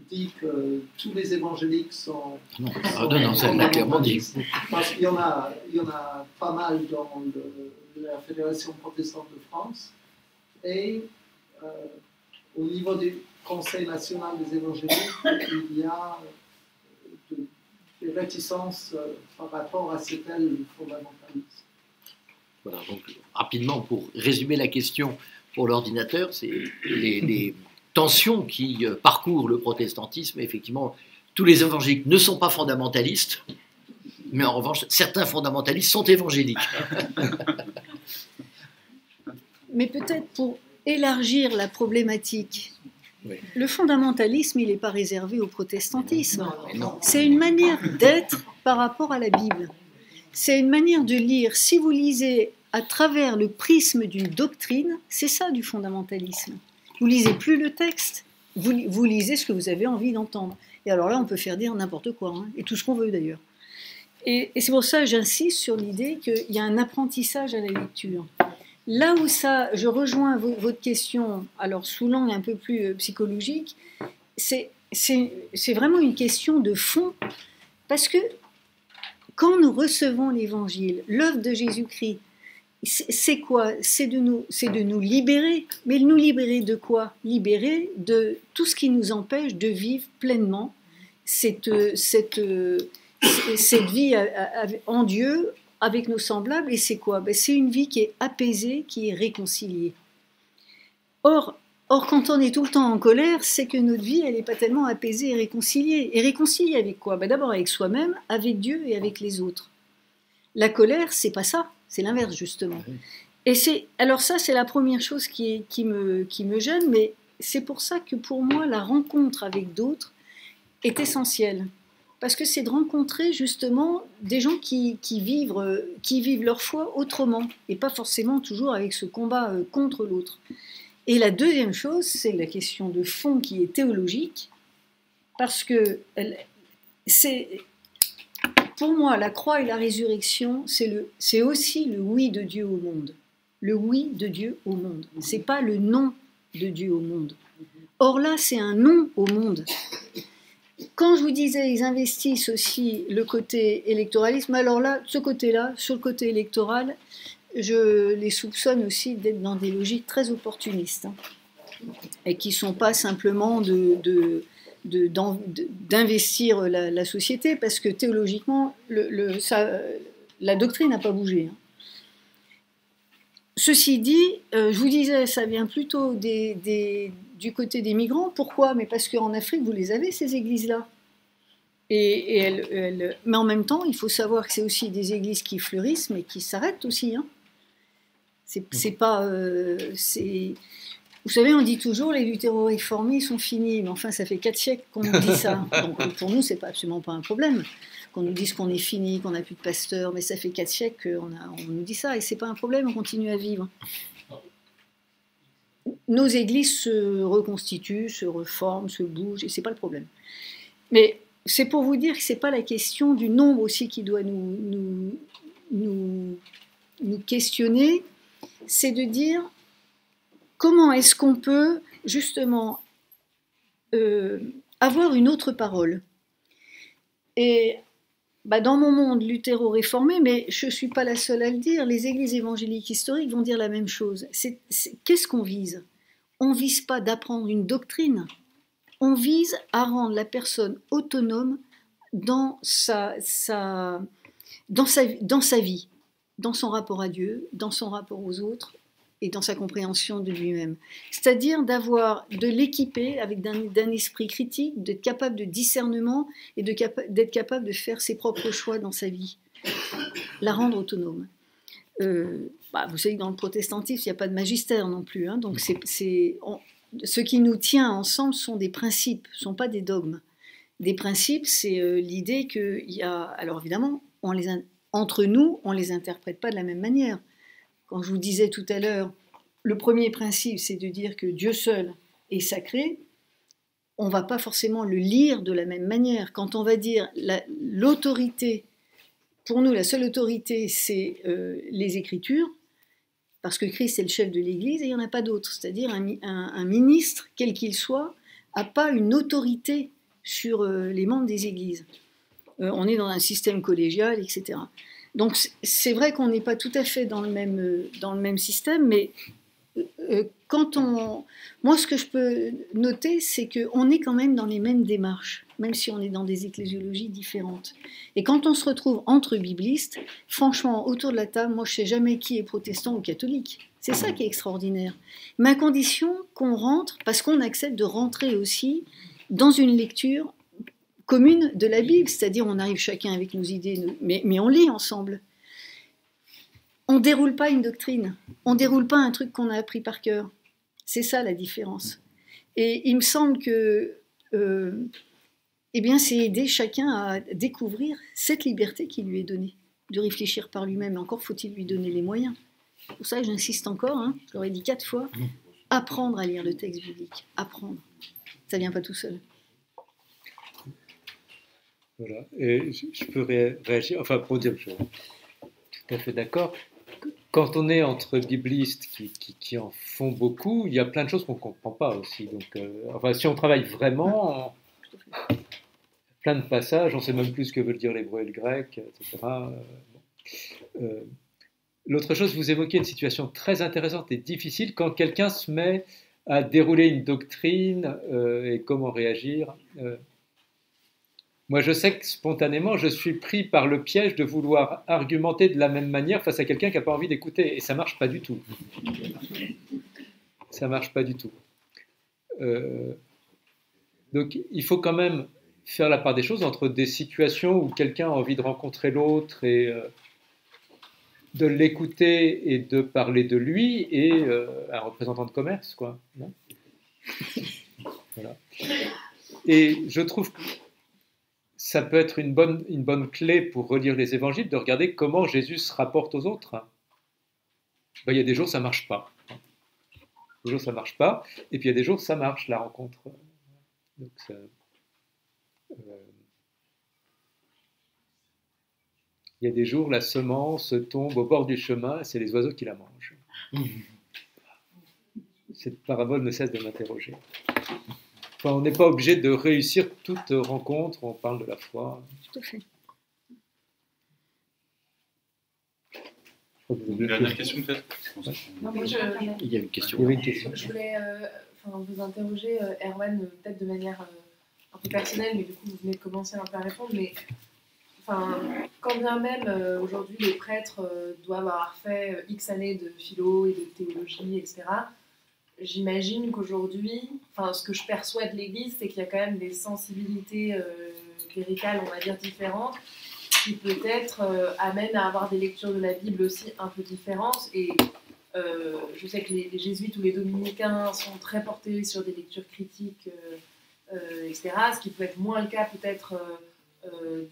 dit que tous les évangéliques sont... Non, ça l'a clairement dit. Parce qu'il y en a pas mal dans la Fédération protestante de France. Et au niveau du Conseil national des évangéliques, il y a des réticences par rapport à cet aile fondamentaliste. Voilà, donc rapidement, pour résumer la question pour l'ordinateur, c'est les tensions qui parcourent le protestantisme. Effectivement, tous les évangéliques ne sont pas fondamentalistes, mais en revanche, certains fondamentalistes sont évangéliques. Mais peut-être pour élargir la problématique, oui. Le fondamentalisme, il n'est pas réservé au protestantisme. Non. C'est une manière d'être par rapport à la Bible. C'est une manière de lire. Si vous lisez à travers le prisme d'une doctrine, c'est ça du fondamentalisme. Vous lisez plus le texte, vous lisez ce que vous avez envie d'entendre. Et alors là, on peut faire dire n'importe quoi, hein, et tout ce qu'on veut d'ailleurs. Et c'est pour ça que j'insiste sur l'idée qu'il y a un apprentissage à la lecture. Là où ça, je rejoins votre question, alors sous l'angle un peu plus psychologique, c'est vraiment une question de fond, parce que quand nous recevons l'Évangile, l'œuvre de Jésus-Christ, c'est quoi? C'est de nous libérer. Mais nous libérer de quoi? Libérer de tout ce qui nous empêche de vivre pleinement cette vie en Dieu, avec nos semblables. Et c'est quoi? C'est une vie qui est apaisée, qui est réconciliée. Or, quand on est tout le temps en colère, c'est que notre vie, elle n'est pas tellement apaisée et réconciliée. Et réconciliée avec quoi? D'abord avec soi-même, avec Dieu et avec les autres. La colère, c'est pas ça, c'est l'inverse justement. Et alors ça, c'est la première chose qui me gêne, mais c'est pour ça que pour moi, la rencontre avec d'autres est essentiel. Parce que c'est de rencontrer justement des gens qui vivent leur foi autrement, et pas forcément toujours avec ce combat contre l'autre. Et la deuxième chose, c'est la question de fond qui est théologique, parce que pour moi, la croix et la résurrection, c'est aussi le oui de Dieu au monde. Le oui de Dieu au monde. C'est pas le non de Dieu au monde. Or là, c'est un non au monde. Quand je vous disais, ils investissent aussi le côté électoralisme, alors là, ce côté-là, sur le côté électoral, je les soupçonne aussi d'être dans des logiques très opportunistes, hein, et qui ne sont pas simplement d'investir la société, parce que théologiquement, la doctrine n'a pas bougé. Hein. Ceci dit, je vous disais, ça vient plutôt du côté des migrants. Pourquoi? Mais parce qu'en Afrique, vous les avez, ces églises-là. Mais en même temps, il faut savoir que c'est aussi des églises qui fleurissent, mais qui s'arrêtent aussi. Hein. C'est pas... Vous savez, on dit toujours les luthéro-réformés sont finis, mais enfin, ça fait 4 siècles qu'on nous dit ça. Donc pour nous, c'est absolument pas un problème qu'on nous dise qu'on est fini, qu'on n'a plus de pasteur, mais ça fait 4 siècles qu'on nous dit ça, et c'est pas un problème, on continue à vivre. Nos églises se reconstituent, se reforment, se bougent, et c'est pas le problème. Mais c'est pour vous dire que c'est pas la question du nombre aussi qui doit nous questionner, c'est de dire comment est-ce qu'on peut justement avoir une autre parole. Et dans mon monde luthéro-réformé, mais je ne suis pas la seule à le dire, les églises évangéliques historiques vont dire la même chose. Qu'est-ce qu'on vise? On ne vise pas d'apprendre une doctrine, on vise à rendre la personne autonome dans sa vie, dans son rapport à Dieu, dans son rapport aux autres, et dans sa compréhension de lui-même. C'est-à-dire de l'équiper avec d'un esprit critique, d'être capable de discernement et d'être capable de faire ses propres choix dans sa vie. La rendre autonome. Vous savez que dans le protestantisme, il n'y a pas de magistère non plus. Hein, donc ce qui nous tient ensemble sont des principes, ne sont pas des dogmes. Des principes, c'est l'idée qu'il y a... Alors évidemment, entre nous, on ne les interprète pas de la même manière. Quand je vous disais tout à l'heure, le premier principe, c'est de dire que Dieu seul est sacré, on ne va pas forcément le lire de la même manière. Quand on va dire l'autorité, pour nous, la seule autorité, c'est les Écritures, parce que Christ est le chef de l'Église et il n'y en a pas d'autre. C'est-à-dire un ministre, quel qu'il soit, n'a pas une autorité sur les membres des Églises. On est dans un système collégial, etc. Donc c'est vrai qu'on n'est pas tout à fait dans le même système, mais moi ce que je peux noter, c'est qu'on est quand même dans les mêmes démarches, même si on est dans des ecclésiologies différentes. Et quand on se retrouve entre biblistes, franchement, autour de la table, moi je ne sais jamais qui est protestant ou catholique. C'est ça qui est extraordinaire. Mais à condition qu'on rentre, parce qu'on accepte de rentrer aussi dans une lecture commune de la Bible, c'est-à-dire on arrive chacun avec nos idées, mais on lit ensemble. On ne déroule pas une doctrine, on ne déroule pas un truc qu'on a appris par cœur. C'est ça la différence. Et il me semble que c'est aider chacun à découvrir cette liberté qui lui est donnée, de réfléchir par lui-même. Encore faut-il lui donner les moyens. C'est pour ça que j'insiste encore, hein, je l'aurais dit 4 fois, apprendre à lire le texte biblique, apprendre. Ça ne vient pas tout seul. Voilà, et je peux réagir, enfin pour dire que je suis tout à fait d'accord. Quand on est entre biblistes qui en font beaucoup, il y a plein de choses qu'on ne comprend pas aussi. Donc, si on travaille vraiment, plein de passages, on ne sait même plus ce que veulent dire l'hébreu et le grec, etc. L'autre chose, vous évoquez une situation très intéressante et difficile quand quelqu'un se met à dérouler une doctrine et comment réagir. Moi, je sais que spontanément, je suis pris par le piège de vouloir argumenter de la même manière face à quelqu'un qui n'a pas envie d'écouter. Et ça ne marche pas du tout. Ça ne marche pas du tout. Donc, il faut quand même faire la part des choses entre des situations où quelqu'un a envie de rencontrer l'autre et de l'écouter et de parler de lui et un représentant de commerce, quoi. Non ? Voilà. Et je trouve ça peut être une bonne clé pour relire les évangiles, de regarder comment Jésus se rapporte aux autres. Ben, il y a des jours, ça ne marche pas. Des jours, ça ne marche pas. Et puis, il y a des jours, ça marche, la rencontre. Donc, il y a des jours, la semence tombe au bord du chemin, c'est les oiseaux qui la mangent. Cette parabole ne cesse de m'interroger. Enfin, on n'est pas obligé de réussir toute rencontre, on parle de la foi. Tout à fait. Une dernière question peut-être? Non, moi, Il y a une question. Il y avait une question. je voulais vous interroger, Erwan, peut-être de manière un peu personnelle, mais du coup, vous venez de commencer un peu à répondre. Mais quand bien même aujourd'hui les prêtres doivent avoir fait X années de philo et de théologie, etc., j'imagine qu'aujourd'hui, ce que je perçois de l'Église, c'est qu'il y a quand même des sensibilités cléricales, on va dire, différentes, qui peut-être amènent à avoir des lectures de la Bible aussi un peu différentes. Et je sais que les jésuites ou les dominicains sont très portés sur des lectures critiques, etc., ce qui peut être moins le cas peut-être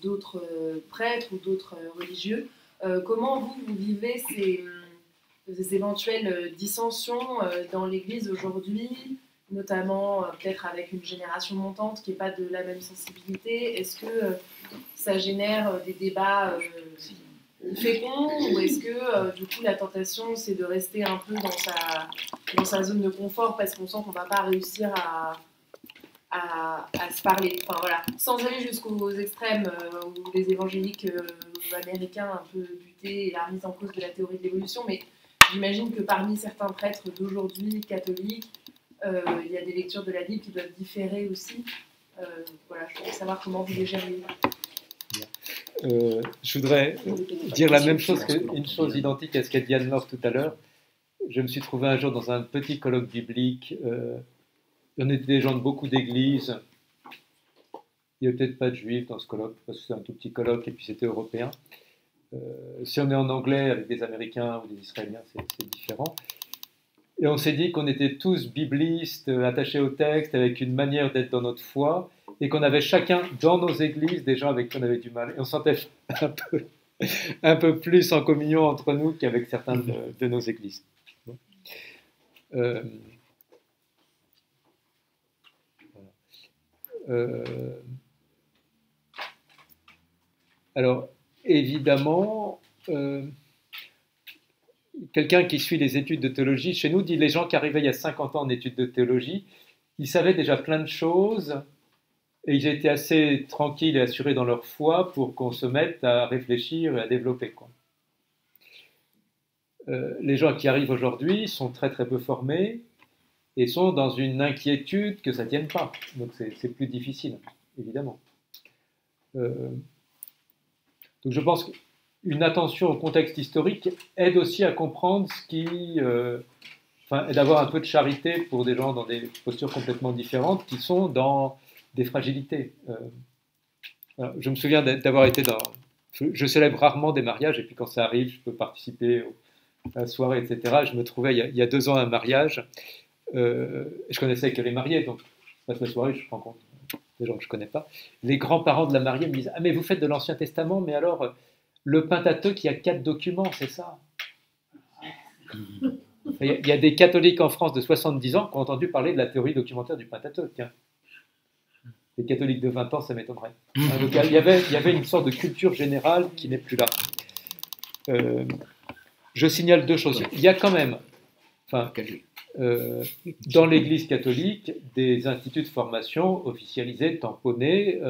d'autres prêtres ou d'autres religieux. Comment vous vivez ces éventuelles dissensions dans l'Église aujourd'hui, notamment peut-être avec une génération montante qui n'est pas de la même sensibilité? Est-ce que ça génère des débats féconds, ou est-ce que du coup la tentation c'est de rester un peu dans sa zone de confort parce qu'on sent qu'on ne va pas réussir à se parler, sans aller jusqu'aux extrêmes où les évangéliques américains un peu butés et la remise en cause de la théorie de l'évolution, mais j'imagine que parmi certains prêtres d'aujourd'hui, catholiques, il y a des lectures de la Bible qui doivent différer aussi. Je voudrais savoir comment vous les gérez. Je voudrais dire la même chose, une chose identique à ce qu'a dit Anne-Laure tout à l'heure. Je me suis trouvé un jour dans un petit colloque biblique. On était des gens de beaucoup d'églises. Il n'y avait peut-être pas de juifs dans ce colloque, parce que c'est un tout petit colloque et puis c'était européen. Si on est en anglais avec des Américains ou des Israéliens, c'est différent. Et on s'est dit qu'on était tous biblistes, attachés au texte, avec une manière d'être dans notre foi, et qu'on avait chacun dans nos églises des gens avec qui on avait du mal. Et on sentait un peu plus en communion entre nous qu'avec certains de nos églises. Alors, évidemment, quelqu'un qui suit les études de théologie, chez nous, dit les gens qui arrivaient il y a 50 ans en études de théologie, ils savaient déjà plein de choses et ils étaient assez tranquilles et assurés dans leur foi pour qu'on se mette à réfléchir et à développer, quoi. Les gens qui arrivent aujourd'hui sont très très peu formés et sont dans une inquiétude que ça ne tienne pas. Donc c'est plus difficile, évidemment. Donc je pense qu'une attention au contexte historique aide aussi à comprendre ce qui... et d'avoir un peu de charité pour des gens dans des postures complètement différentes qui sont dans des fragilités. Alors, je me souviens d'avoir été dans... Je célèbre rarement des mariages, et puis quand ça arrive, je peux participer à la soirée, etc. Je me trouvais il y a 2 ans à un mariage. Je connaissais que les mariés, donc je passe la soirée, je rencontre des gens que je ne connais pas. Les grands-parents de la mariée me disent « Ah, mais vous faites de l'Ancien Testament, mais alors, le Pentateuque, il y a 4 documents, c'est ça ?» Il y a des catholiques en France de 70 ans qui ont entendu parler de la théorie documentaire du Pentateuque. Hein. Les catholiques de 20 ans, ça m'étonnerait. Donc, il y avait une sorte de culture générale qui n'est plus là. Je signale 2 choses. Il y a quand même, dans l'Église catholique, des instituts de formation officialisés, tamponnés.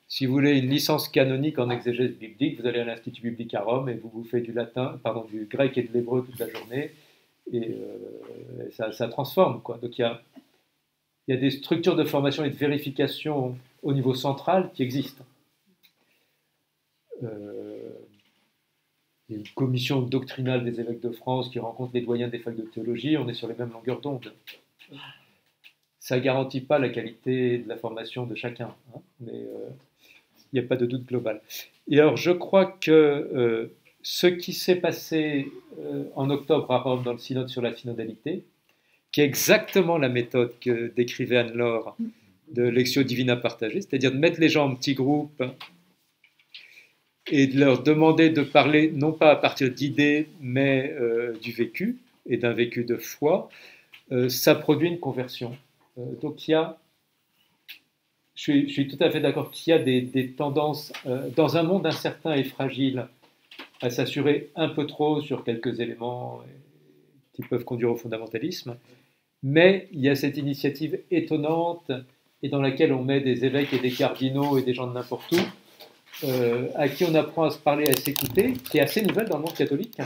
Si vous voulez une licence canonique en exégèse biblique, vous allez à l'Institut biblique à Rome et vous bouffez du grec et de l'hébreu toute la journée. Et ça transforme, quoi. Donc il y a des structures de formation et de vérification au niveau central qui existent. Il y a une commission doctrinale des évêques de France qui rencontre les doyens des facs de théologie, on est sur les mêmes longueurs d'onde. Ça ne garantit pas la qualité de la formation de chacun, hein, mais il n'y a pas de doute global. Et alors je crois que ce qui s'est passé en octobre à Rome dans le synode sur la synodalité, qui est exactement la méthode que décrivait Anne-Laure de Lectio Divina partagée, c'est-à-dire de mettre les gens en petits groupes et de leur demander de parler non pas à partir d'idées, mais du vécu et d'un vécu de foi, ça produit une conversion. Donc il y a, je suis tout à fait d'accord qu'il y a des tendances, dans un monde incertain et fragile, à s'assurer un peu trop sur quelques éléments qui peuvent conduire au fondamentalisme, mais il y a cette initiative étonnante et dans laquelle on met des évêques et des cardinaux et des gens de n'importe où, à qui on apprend à se parler, à s'écouter, qui est assez nouvelle dans le monde catholique.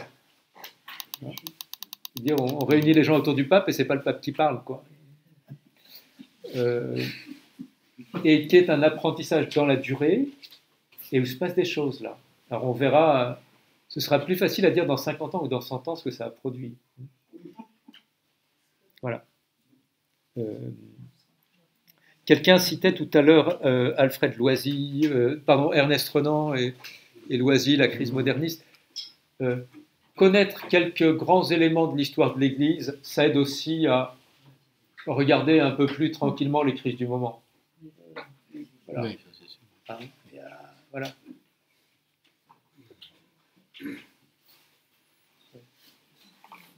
C'est-à-dire, on réunit les gens autour du pape et c'est pas le pape qui parle, quoi. Et qui est un apprentissage dans la durée et où se passent des choses là. Alors on verra, ce sera plus facile à dire dans 50 ans ou dans 100 ans ce que ça a produit. Voilà. Quelqu'un citait tout à l'heure Alfred Loisy, Ernest Renan et Loisy, la crise moderniste. Connaître quelques grands éléments de l'histoire de l'Église, ça aide aussi à regarder un peu plus tranquillement les crises du moment. Voilà. Oui, ça c'est sûr. Voilà.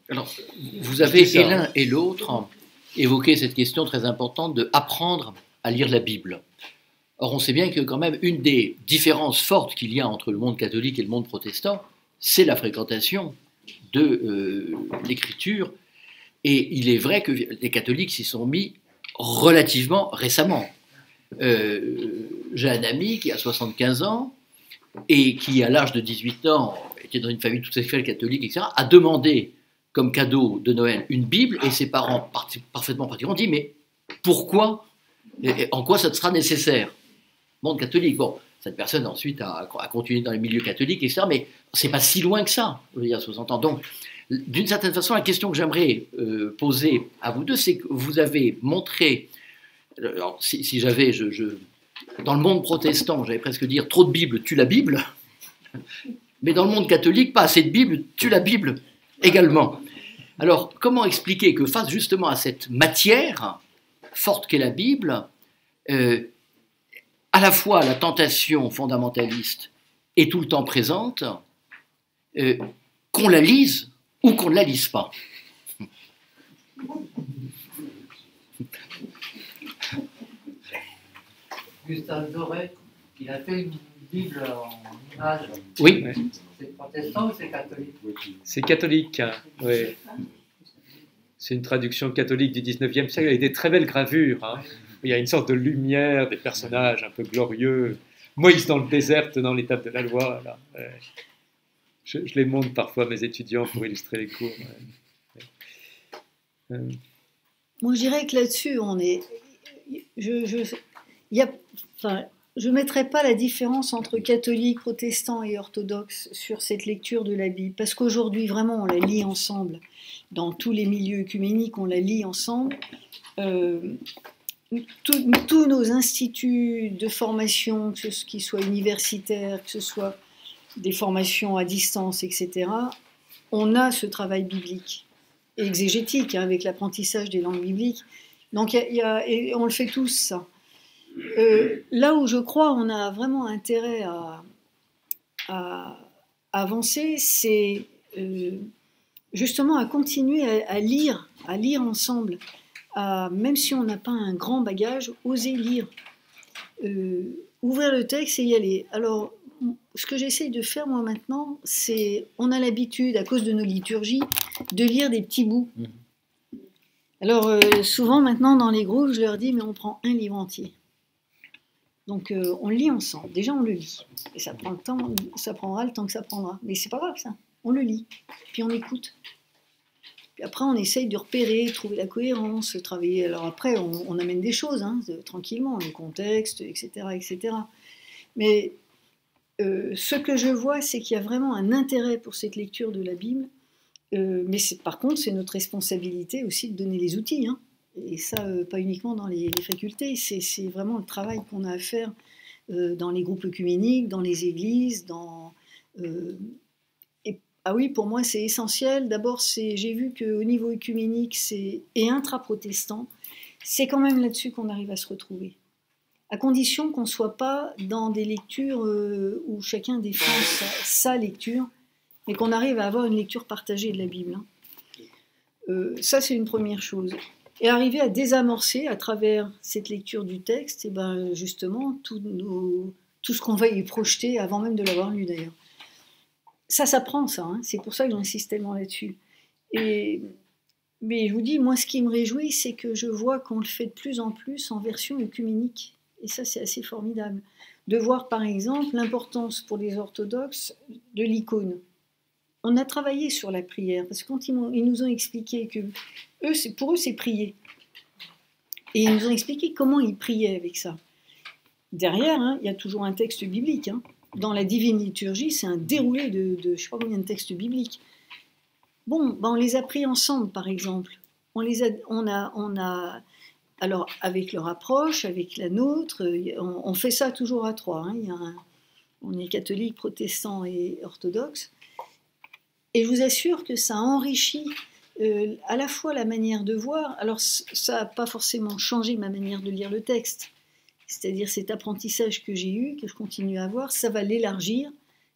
Alors, vous avez et l'un et l'autre évoqué cette question très importante de apprendre à lire la Bible. Or, on sait bien que quand même une des différences fortes qu'il y a entre le monde catholique et le monde protestant, c'est la fréquentation de l'écriture. Et il est vrai que les catholiques s'y sont mis relativement récemment. J'ai un ami qui a 75 ans et qui, à l'âge de 18 ans, était dans une famille toute sexuelle catholique, etc., a demandé comme cadeau de Noël une Bible, et ses parents, parfaitement pratiquants, ont dit « mais pourquoi et en quoi ça te sera nécessaire ?» Monde catholique. Bon, cette personne ensuite a continué dans les milieux catholiques, etc., mais c'est pas si loin que ça, il y a 60 ans. Donc, d'une certaine façon, la question que j'aimerais poser à vous deux, c'est que vous avez montré, alors, si j'avais, dans le monde protestant, j'allais presque dire, trop de Bible tue la Bible, mais dans le monde catholique, pas assez de Bible tue la Bible également. Alors, comment expliquer que face justement à cette matière forte qu'est la Bible, à la fois la tentation fondamentaliste est tout le temps présente, qu'on la lise ou qu'on ne la lise pas. Gustave Doré, il a fait une Bible en image. Oui. C'est protestant ou c'est catholique? C'est catholique, hein, oui. C'est une traduction catholique du 19e siècle avec des très belles gravures. Hein. Il y a une sorte de lumière, des personnages un peu glorieux. Moïse dans le désert, dans l'étape de la loi. Là. Je les montre parfois à mes étudiants pour illustrer les cours. Moi, je dirais que là-dessus, on est... Je ne mettrai pas la différence entre catholiques, protestants et orthodoxes sur cette lecture de la Bible, parce qu'aujourd'hui, vraiment, on la lit ensemble. Dans tous les milieux œcuméniques, on la lit ensemble. Tous nos instituts de formation, que ce qui soit universitaires, que ce soit des formations à distance, etc., on a ce travail biblique et exégétique, hein, avec l'apprentissage des langues bibliques. Donc, et on le fait tous, ça. Là où je crois on a vraiment intérêt à avancer, c'est justement à continuer à lire ensemble, même si on n'a pas un grand bagage, oser lire, ouvrir le texte et y aller. Alors, ce que j'essaye de faire moi maintenant, c'est, on a l'habitude, à cause de nos liturgies, de lire des petits bouts. Alors, souvent maintenant dans les groupes, je leur dis, mais on prend un livre entier. Donc on le lit ensemble. Déjà on le lit. Et ça prend le temps, ça prendra le temps que ça prendra. Mais c'est pas grave ça. On le lit. Puis on écoute. Puis après on essaye de repérer, trouver la cohérence, travailler. Alors après on amène des choses, hein, tranquillement, le contexte, etc. etc. Mais ce que je vois, c'est qu'il y a vraiment un intérêt pour cette lecture de la Bible. Mais par contre, c'est notre responsabilité aussi de donner les outils, hein. Et ça, pas uniquement dans les facultés, c'est vraiment le travail qu'on a à faire dans les groupes œcuméniques, dans les églises, ah oui, pour moi, c'est essentiel. D'abord, j'ai vu qu'au niveau œcuménique et intra-protestant, c'est quand même là-dessus qu'on arrive à se retrouver. À condition qu'on ne soit pas dans des lectures où chacun défend sa lecture, mais qu'on arrive à avoir une lecture partagée de la Bible. Ça, c'est une première chose. Et arriver à désamorcer à travers cette lecture du texte, et ben justement, tout ce qu'on va y projeter avant même de l'avoir lu d'ailleurs. Ça s'apprend, ça. Hein. C'est pour ça que j'insiste tellement là-dessus. Mais je vous dis, moi, ce qui me réjouit, c'est que je vois qu'on le fait de plus en plus en version œcuménique. Et ça, c'est assez formidable. De voir, par exemple, l'importance pour les orthodoxes de l'icône. On a travaillé sur la prière, parce que quand ils nous ont expliqué que pour eux, c'est prier. Et ils nous ont expliqué comment ils priaient avec ça. Derrière, hein, il y a toujours un texte biblique. Hein. Dans la divine liturgie, c'est un déroulé de je ne sais pas combien de textes bibliques. Bon, ben on les a pris ensemble, par exemple. On a alors, avec leur approche, avec la nôtre, on fait ça toujours à trois. Hein. On est catholique, protestant et orthodoxe. Et je vous assure que ça enrichit à la fois la manière de voir. Alors, ça n'a pas forcément changé ma manière de lire le texte. C'est-à-dire cet apprentissage que j'ai eu, que je continue à avoir, ça va l'élargir.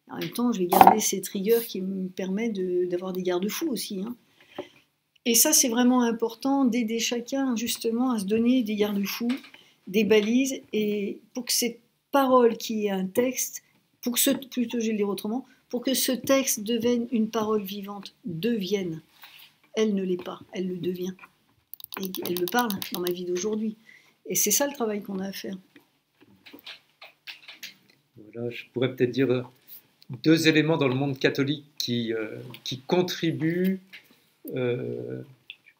En même temps, je vais garder cette rigueur qui me permet d'avoir des garde-fous aussi. Hein. Et ça, c'est vraiment important d'aider chacun justement à se donner des garde-fous, des balises, et pour que cette parole qui est un texte, plutôt je vais le dire autrement, pour que ce texte devienne une parole vivante, devienne. Elle ne l'est pas, elle le devient. Et elle me parle dans ma vie d'aujourd'hui. Et c'est ça le travail qu'on a à faire. Voilà, je pourrais peut-être dire deux éléments dans le monde catholique qui contribuent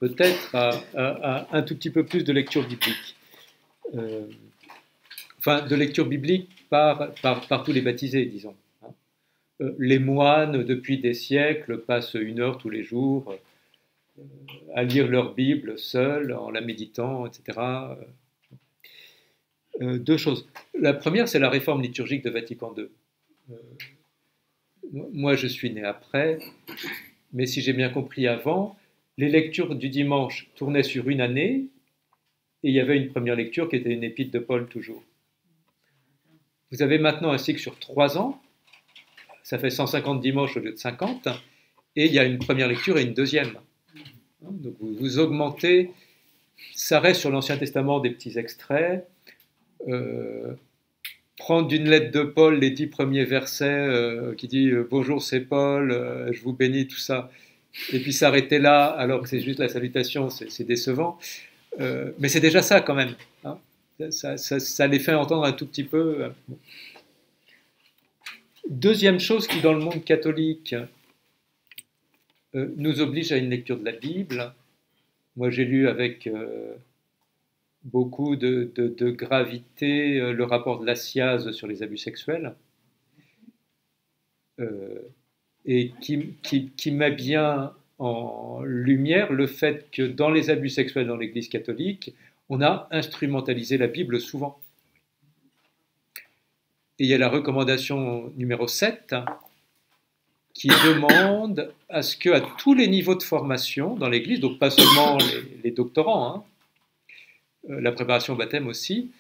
peut-être à un tout petit peu plus de lecture biblique. Enfin, de lecture biblique par tous les baptisés, disons. Les moines, depuis des siècles, passent 1 heure tous les jours à lire leur Bible seuls, en la méditant, etc. Deux choses. La première, c'est la réforme liturgique de Vatican II. Moi, je suis né après, mais si j'ai bien compris avant, les lectures du dimanche tournaient sur une année, et il y avait une première lecture qui était une épître de Paul toujours. Vous avez maintenant un cycle sur 3 ans, ça fait 150 dimanches au lieu de 50, et il y a une première lecture et une deuxième. Donc vous augmentez, ça reste sur l'Ancien Testament des petits extraits, prendre d'une lettre de Paul les 10 premiers versets qui dit « Bonjour, c'est Paul, je vous bénis », tout ça, et puis s'arrêter là alors que c'est juste la salutation, c'est décevant. Mais c'est déjà ça quand même. Hein. Ça les fait entendre un tout petit peu. Deuxième chose qui, dans le monde catholique, nous oblige à une lecture de la Bible. Moi, j'ai lu avec beaucoup de gravité le rapport de l'Assiase sur les abus sexuels, et qui met bien en lumière le fait que dans les abus sexuels dans l'Église catholique, on a instrumentalisé la Bible souvent. Et il y a la recommandation numéro 7 qui demande à ce qu'à tous les niveaux de formation dans l'Église, donc pas seulement les doctorants, hein, la préparation au baptême aussi,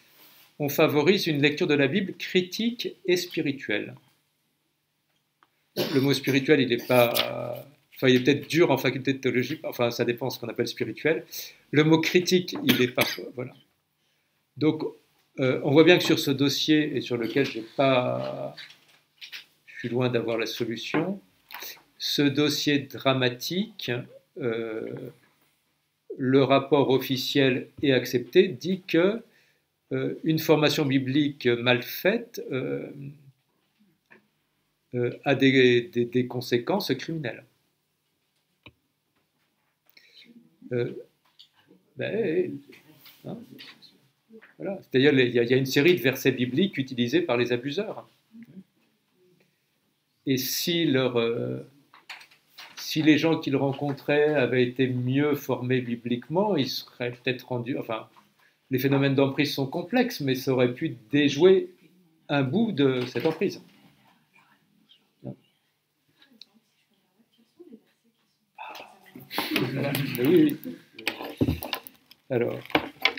on favorise une lecture de la Bible critique et spirituelle. Le mot spirituel, il n'est pas... Enfin, il est peut-être dur en faculté de théologie, enfin, ça dépend de ce qu'on appelle spirituel. Le mot critique, il est pas... Voilà. Donc, on voit bien que sur ce dossier, et sur lequel je suis loin d'avoir la solution, ce dossier dramatique, le rapport officiel et accepté dit que une formation biblique mal faite a des conséquences criminelles. Hein, voilà. C'est-à-dire il y a une série de versets bibliques utilisés par les abuseurs. Et si les gens qu'ils rencontraient avaient été mieux formés bibliquement, ils seraient peut-être rendus... Enfin, les phénomènes d'emprise sont complexes, mais ça aurait pu déjouer un bout de cette emprise. Oui. Alors,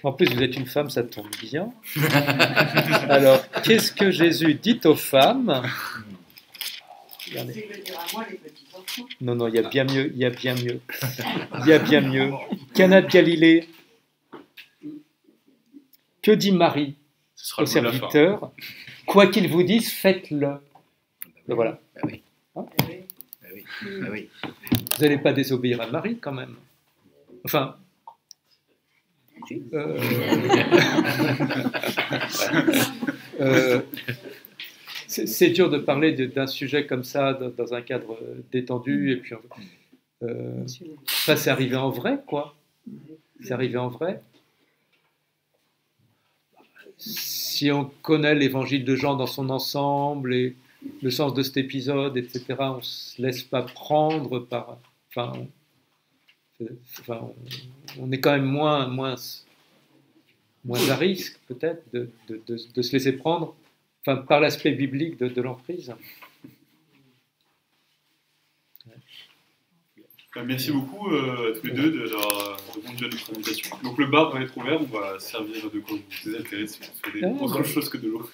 En plus, vous êtes une femme, ça tombe bien. Alors, qu'est-ce que Jésus dit aux femmes? Regardez. C'est le dire à moi, les petits enfants. Non, non, il y a bien mieux, il y a bien mieux. Il y a bien mieux. Cana de Galilée. Que dit Marie au serviteur? Quoi qu'il vous dise, faites-le. Ben voilà. Ben oui. Hein? Ben oui. Ben oui. Vous n'allez pas désobéir à Marie, quand même. Enfin... c'est dur de parler d'un sujet comme ça dans un cadre détendu, et puis ça c'est arrivé en vrai, quoi. C'est arrivé en vrai. Si on connaît l'évangile de Jean dans son ensemble et le sens de cet épisode, etc., on ne se laisse pas prendre par... on est quand même moins à risque, peut-être, de se laisser prendre par l'aspect biblique de l'emprise. Merci beaucoup à tous les deux d'avoir répondu à notre invitation. Donc le bar va être ouvert, on va servir de quoi vous désaltérer si vous souhaitez autre chose que de l'eau.